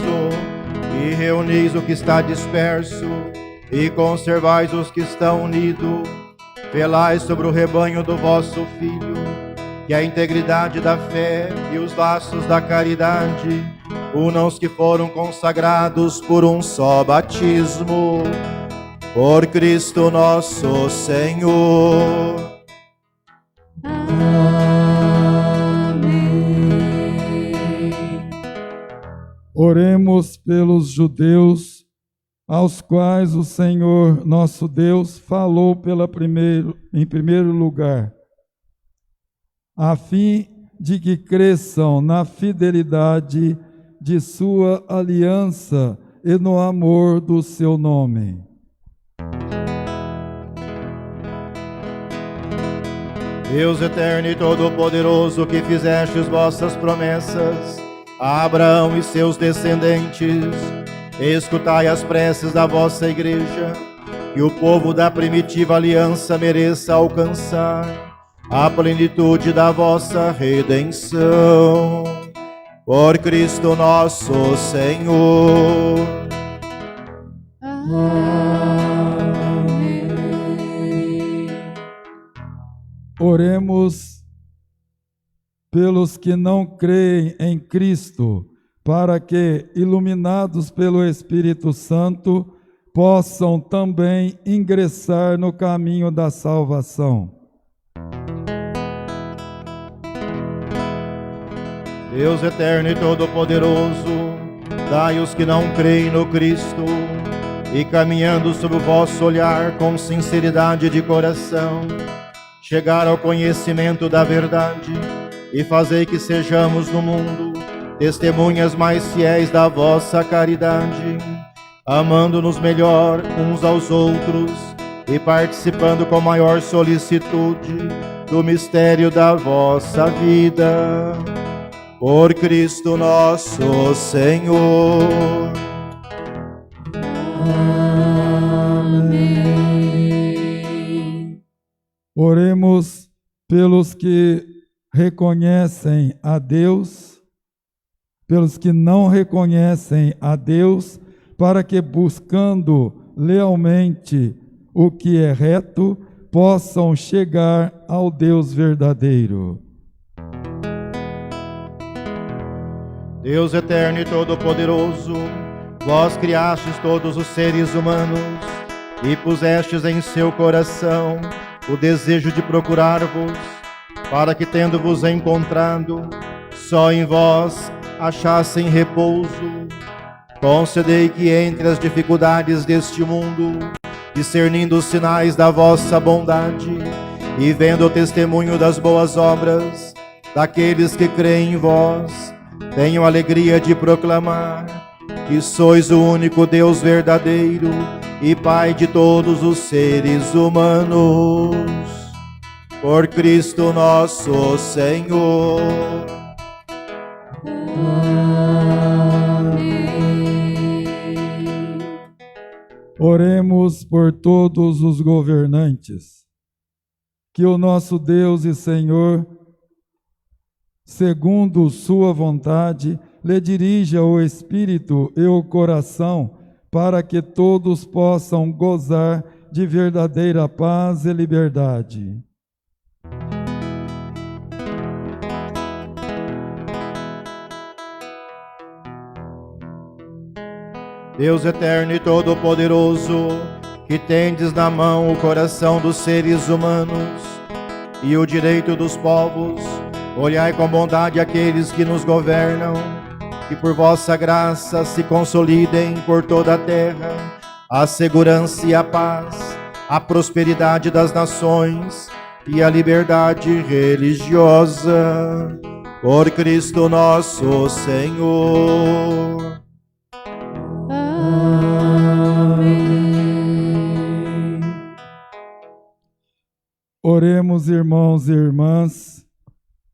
que reunis o que está disperso e conservais os que estão unidos, velai sobre o rebanho do vosso Filho, que a integridade da fé e os laços da caridade unam os que foram consagrados por um só batismo. Por Cristo nosso Senhor. Amém. Oremos pelos judeus, aos quais o Senhor nosso Deus falou em primeiro lugar, a fim de que cresçam na fidelidade de sua aliança e no amor do seu nome. Deus eterno e todo-poderoso, que fizestes vossas promessas a Abraão e seus descendentes, escutai as preces da vossa igreja, que o povo da primitiva aliança mereça alcançar a plenitude da vossa redenção. Por Cristo nosso Senhor. Amém. Oremos pelos que não creem em Cristo, para que, iluminados pelo Espírito Santo, possam também ingressar no caminho da salvação. Deus eterno e todo-poderoso, Ajudai os que não creem no Cristo, e caminhando sob o vosso olhar com sinceridade de coração, chegar ao conhecimento da verdade, e fazei que sejamos no mundo testemunhas mais fiéis da vossa caridade, amando-nos melhor uns aos outros e participando com maior solicitude do mistério da vossa vida. Por Cristo nosso Senhor. Amém. Oremos pelos que reconhecem a Deus, pelos que não reconhecem a Deus, para que, buscando lealmente o que é reto, possam chegar ao Deus verdadeiro. Deus eterno e todo-poderoso, vós criastes todos os seres humanos e pusestes em seu coração o desejo de procurar-vos, para que, tendo-vos encontrado, só em vós achassem repouso. Concedei que entre as dificuldades deste mundo, discernindo os sinais da vossa bondade e vendo o testemunho das boas obras daqueles que creem em vós, tenho alegria de proclamar que sois o único Deus verdadeiro e Pai de todos os seres humanos. Por Cristo nosso Senhor. Oremos por todos os governantes, que o nosso Deus e Senhor, segundo sua vontade, lhe dirija o espírito e o coração, para que todos possam gozar de verdadeira paz e liberdade. Deus eterno e todo-poderoso, que tendes na mão o coração dos seres humanos e o direito dos povos, olhai com bondade aqueles que nos governam, que por vossa graça se consolidem por toda a terra a segurança e a paz, a prosperidade das nações e a liberdade religiosa. Por Cristo nosso Senhor. Oremos, irmãos e irmãs,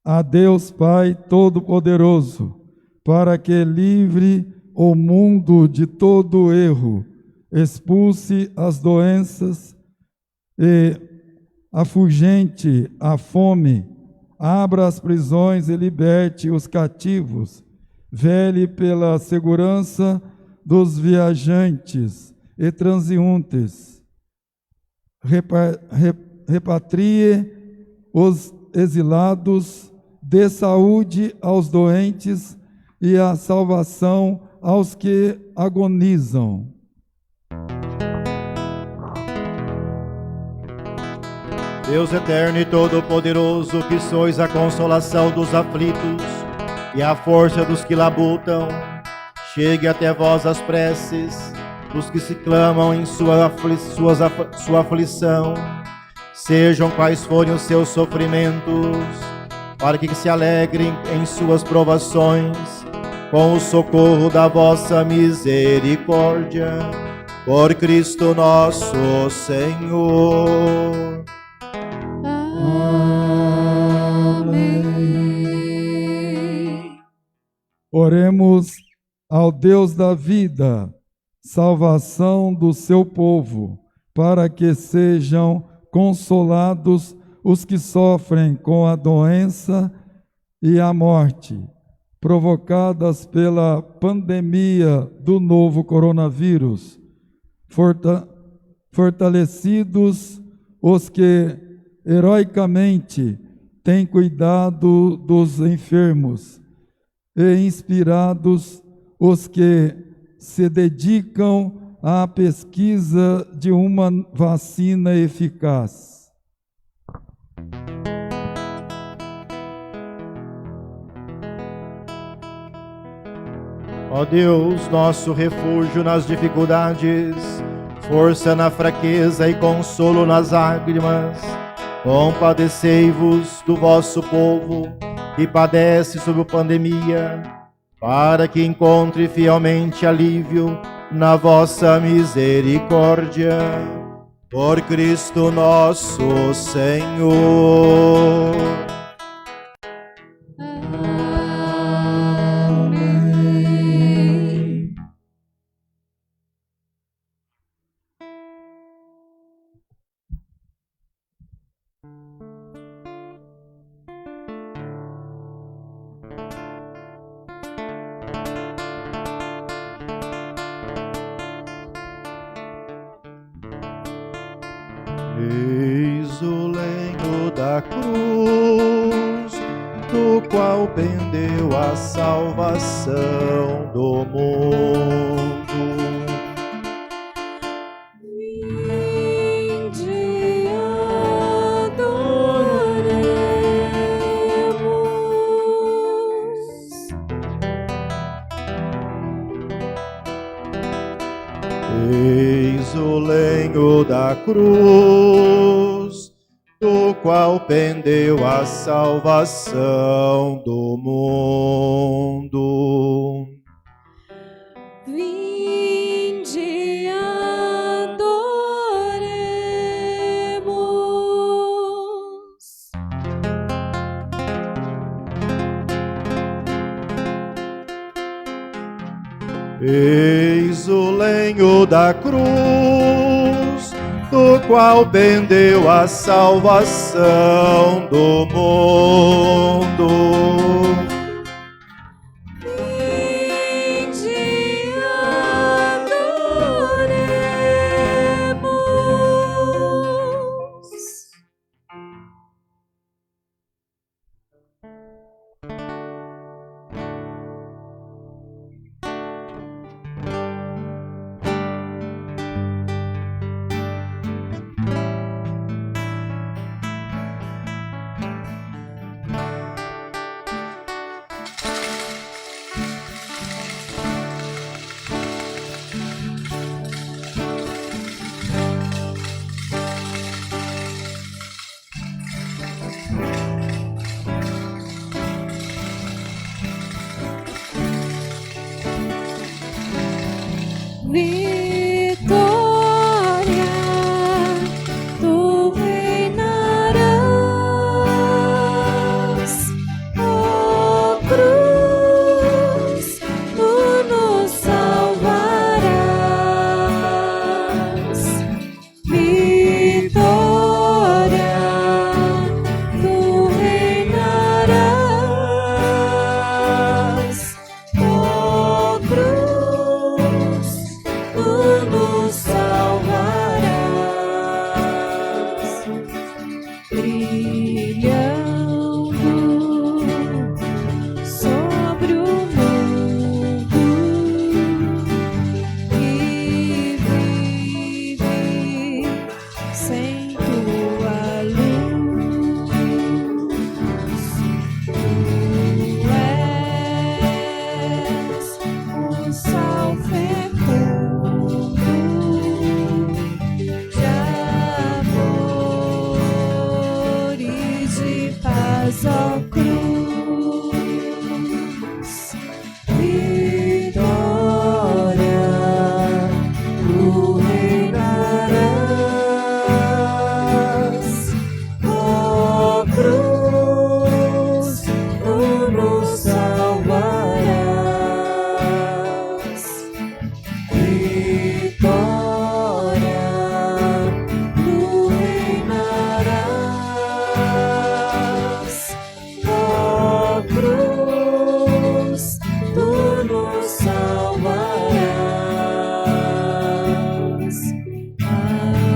a Deus Pai Todo-Poderoso, para que livre o mundo de todo erro, expulse as doenças e afugente a fome, abra as prisões e liberte os cativos, vele pela segurança dos viajantes e transeuntes, repatrie os exilados, dê saúde aos doentes e a salvação aos que agonizam. Deus eterno e todo-poderoso, que sois a consolação dos aflitos e a força dos que labutam, chegue até vós as preces dos que se clamam em sua aflição, sejam quais forem os seus sofrimentos, para que se alegrem em suas provações, com o socorro da vossa misericórdia. Por Cristo nosso Senhor. Amém. Oremos ao Deus da vida, salvação do seu povo, para que sejam consolados os que sofrem com a doença e a morte, provocadas pela pandemia do novo coronavírus, fortalecidos os que heroicamente têm cuidado dos enfermos e inspirados os que se dedicam à pesquisa de uma vacina eficaz. Ó Deus, nosso refúgio nas dificuldades, força na fraqueza e consolo nas lágrimas, compadecei-vos do vosso povo que padece sob a pandemia, para que encontre fielmente alívio na vossa misericórdia. Por Cristo nosso Senhor. Amém. Eis o lenho da cruz, do qual pendeu a salvação do mundo. Vinde, adoremos. Eis o lenho da cruz, do qual pendeu a salvação do mundo. Vinde, adoremos. Eis o lenho da cruz, do qual pendeu a salvação do mundo. Vinde, adoremos. Vitória, tu reinarás, ó cruz, tu nos salvarás. Vitória, tu reinarás, ó cruz, tu nos salvarás. Brilhando sobre o mundo que vive sem tua luz. Tu és um sol fecundo de amor e de paz, ó cruz. Vitória, tu reinarás, ó cruz, tu nos salvarás. Vitória, tu reinarás, ó cruz, tu nos salvarás.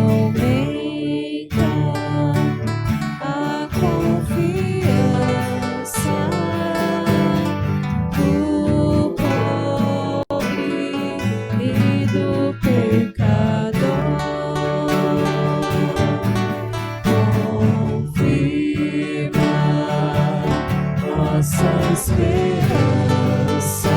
Aumenta a confiança do pobre e do pecador. Confirma nossa esperança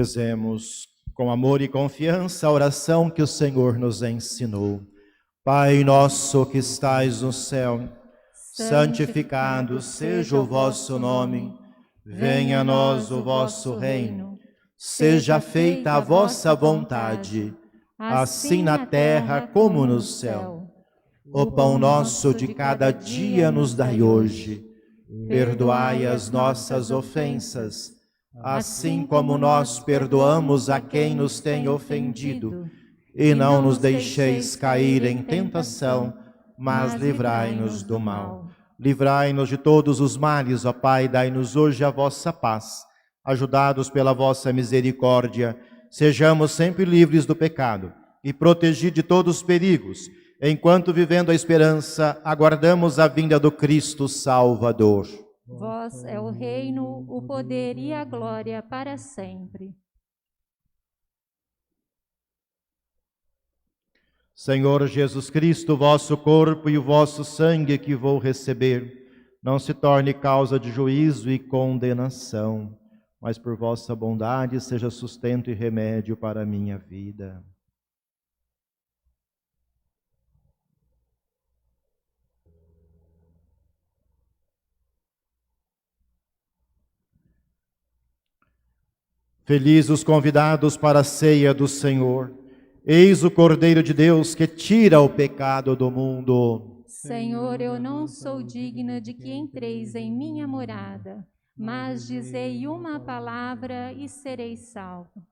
Rezemos com amor e confiança a oração que o Senhor nos ensinou. Pai nosso que estais no céu, santificado seja o vosso nome. Venha a nós o vosso reino. Seja feita a vossa vontade, assim na terra como no céu. O pão nosso de cada dia nos dai hoje. Perdoai as nossas ofensas, assim como nós perdoamos a quem nos tem ofendido. E não nos deixeis cair em tentação, mas livrai-nos do mal. Livrai-nos de todos os males, ó Pai, dai-nos hoje a vossa paz. Ajudados pela vossa misericórdia, sejamos sempre livres do pecado e protegidos de todos os perigos, enquanto, vivendo a esperança, aguardamos a vinda do Cristo Salvador. Vós é o reino, o poder e a glória para sempre. Senhor Jesus Cristo, o vosso corpo e o vosso sangue que vou receber, não se torne causa de juízo e condenação, mas por vossa bondade seja sustento e remédio para a minha vida. Felizes os convidados para a ceia do Senhor. Eis o Cordeiro de Deus que tira o pecado do mundo. Senhor, eu não sou digna de que entreis em minha morada, mas dizei uma palavra e serei salvo.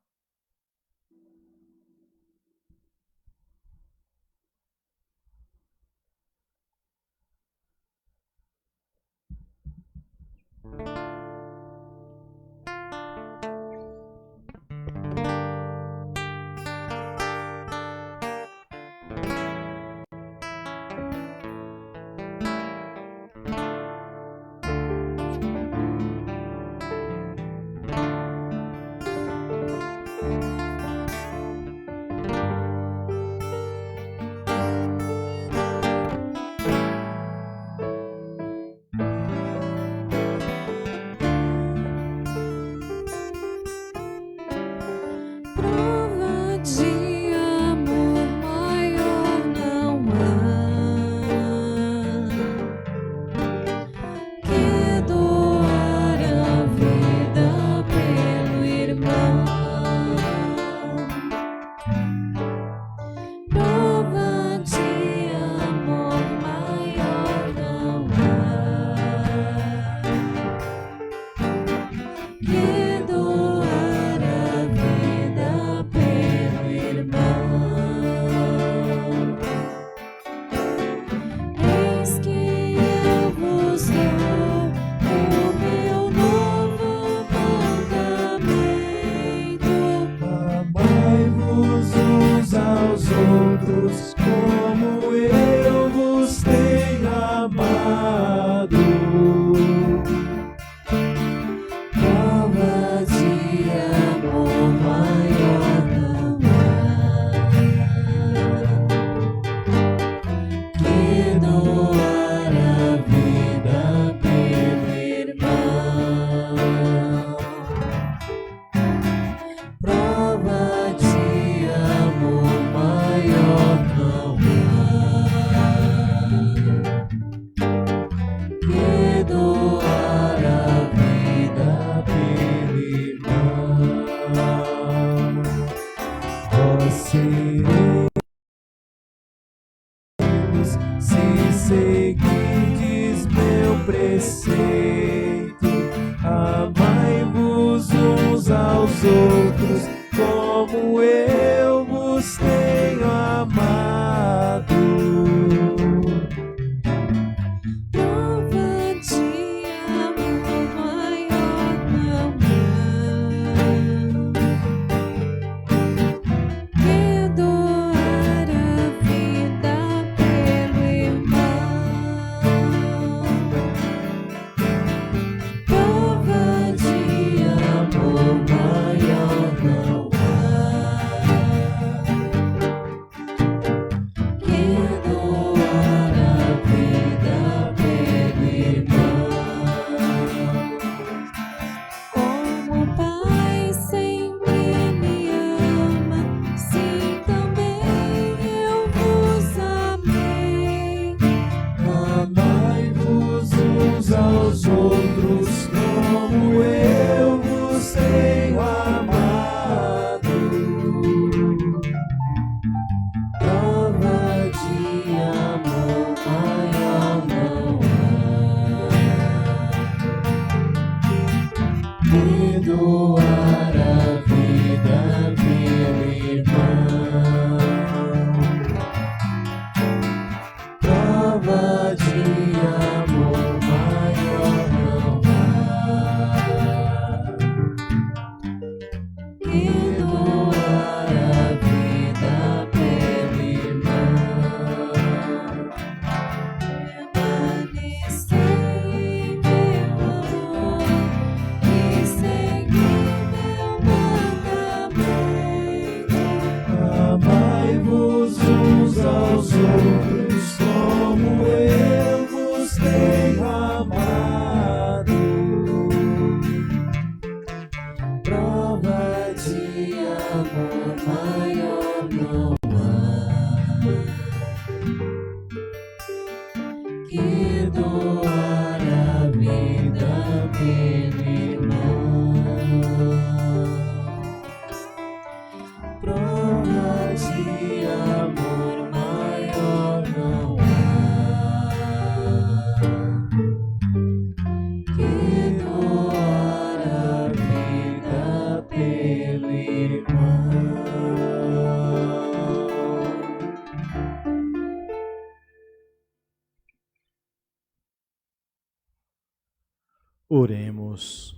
Oremos.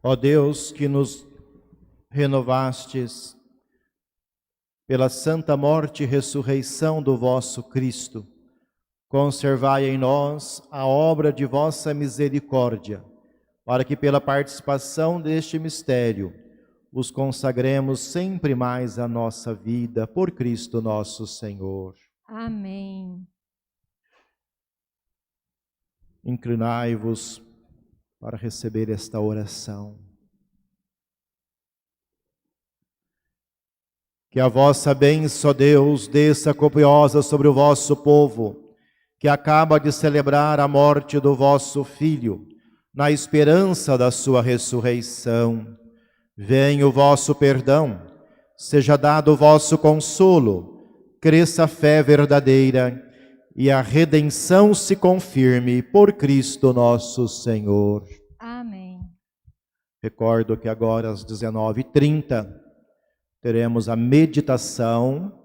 Ó Deus, que nos renovastes pela santa morte e ressurreição do vosso Cristo, conservai em nós a obra de vossa misericórdia, para que pela participação deste mistério os consagremos sempre mais à nossa vida, por Cristo nosso Senhor. Amém. Inclinai-vos para receber esta oração. Que a vossa bênção, ó Deus, desça copiosa sobre o vosso povo, que acaba de celebrar a morte do vosso Filho, na esperança da sua ressurreição. Venha o vosso perdão, seja dado o vosso consolo, cresça a fé verdadeira e a redenção se confirme por Cristo nosso Senhor. Amém. Recordo que agora às 19h30 teremos a meditação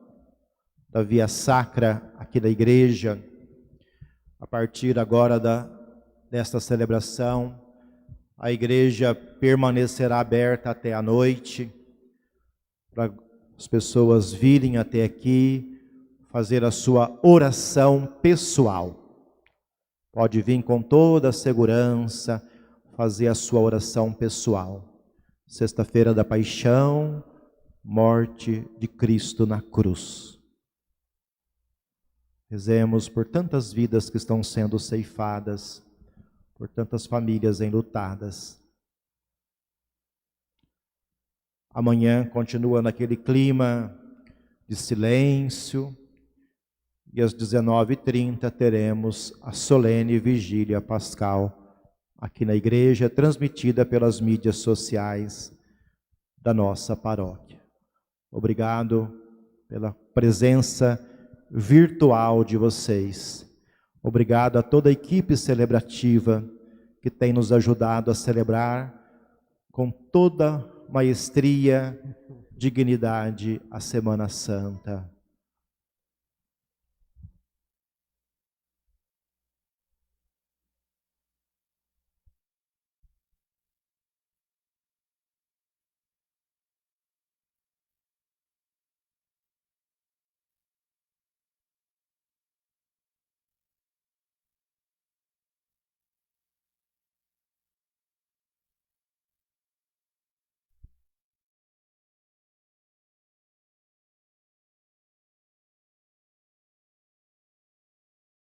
da Via Sacra aqui da igreja. A partir agora desta celebração, a igreja permanecerá aberta até a noite, para as pessoas virem até aqui, fazer a sua oração pessoal. Pode vir com toda a segurança, fazer a sua oração pessoal. Sexta-feira da Paixão, morte de Cristo na cruz. Rezemos por tantas vidas que estão sendo ceifadas, por tantas famílias enlutadas. Amanhã continua naquele clima de silêncio, e às 19h30 teremos a solene vigília pascal aqui na igreja, transmitida pelas mídias sociais da nossa paróquia. Obrigado pela presença virtual de vocês. Obrigado a toda a equipe celebrativa que tem nos ajudado a celebrar com toda maestria, dignidade a Semana Santa.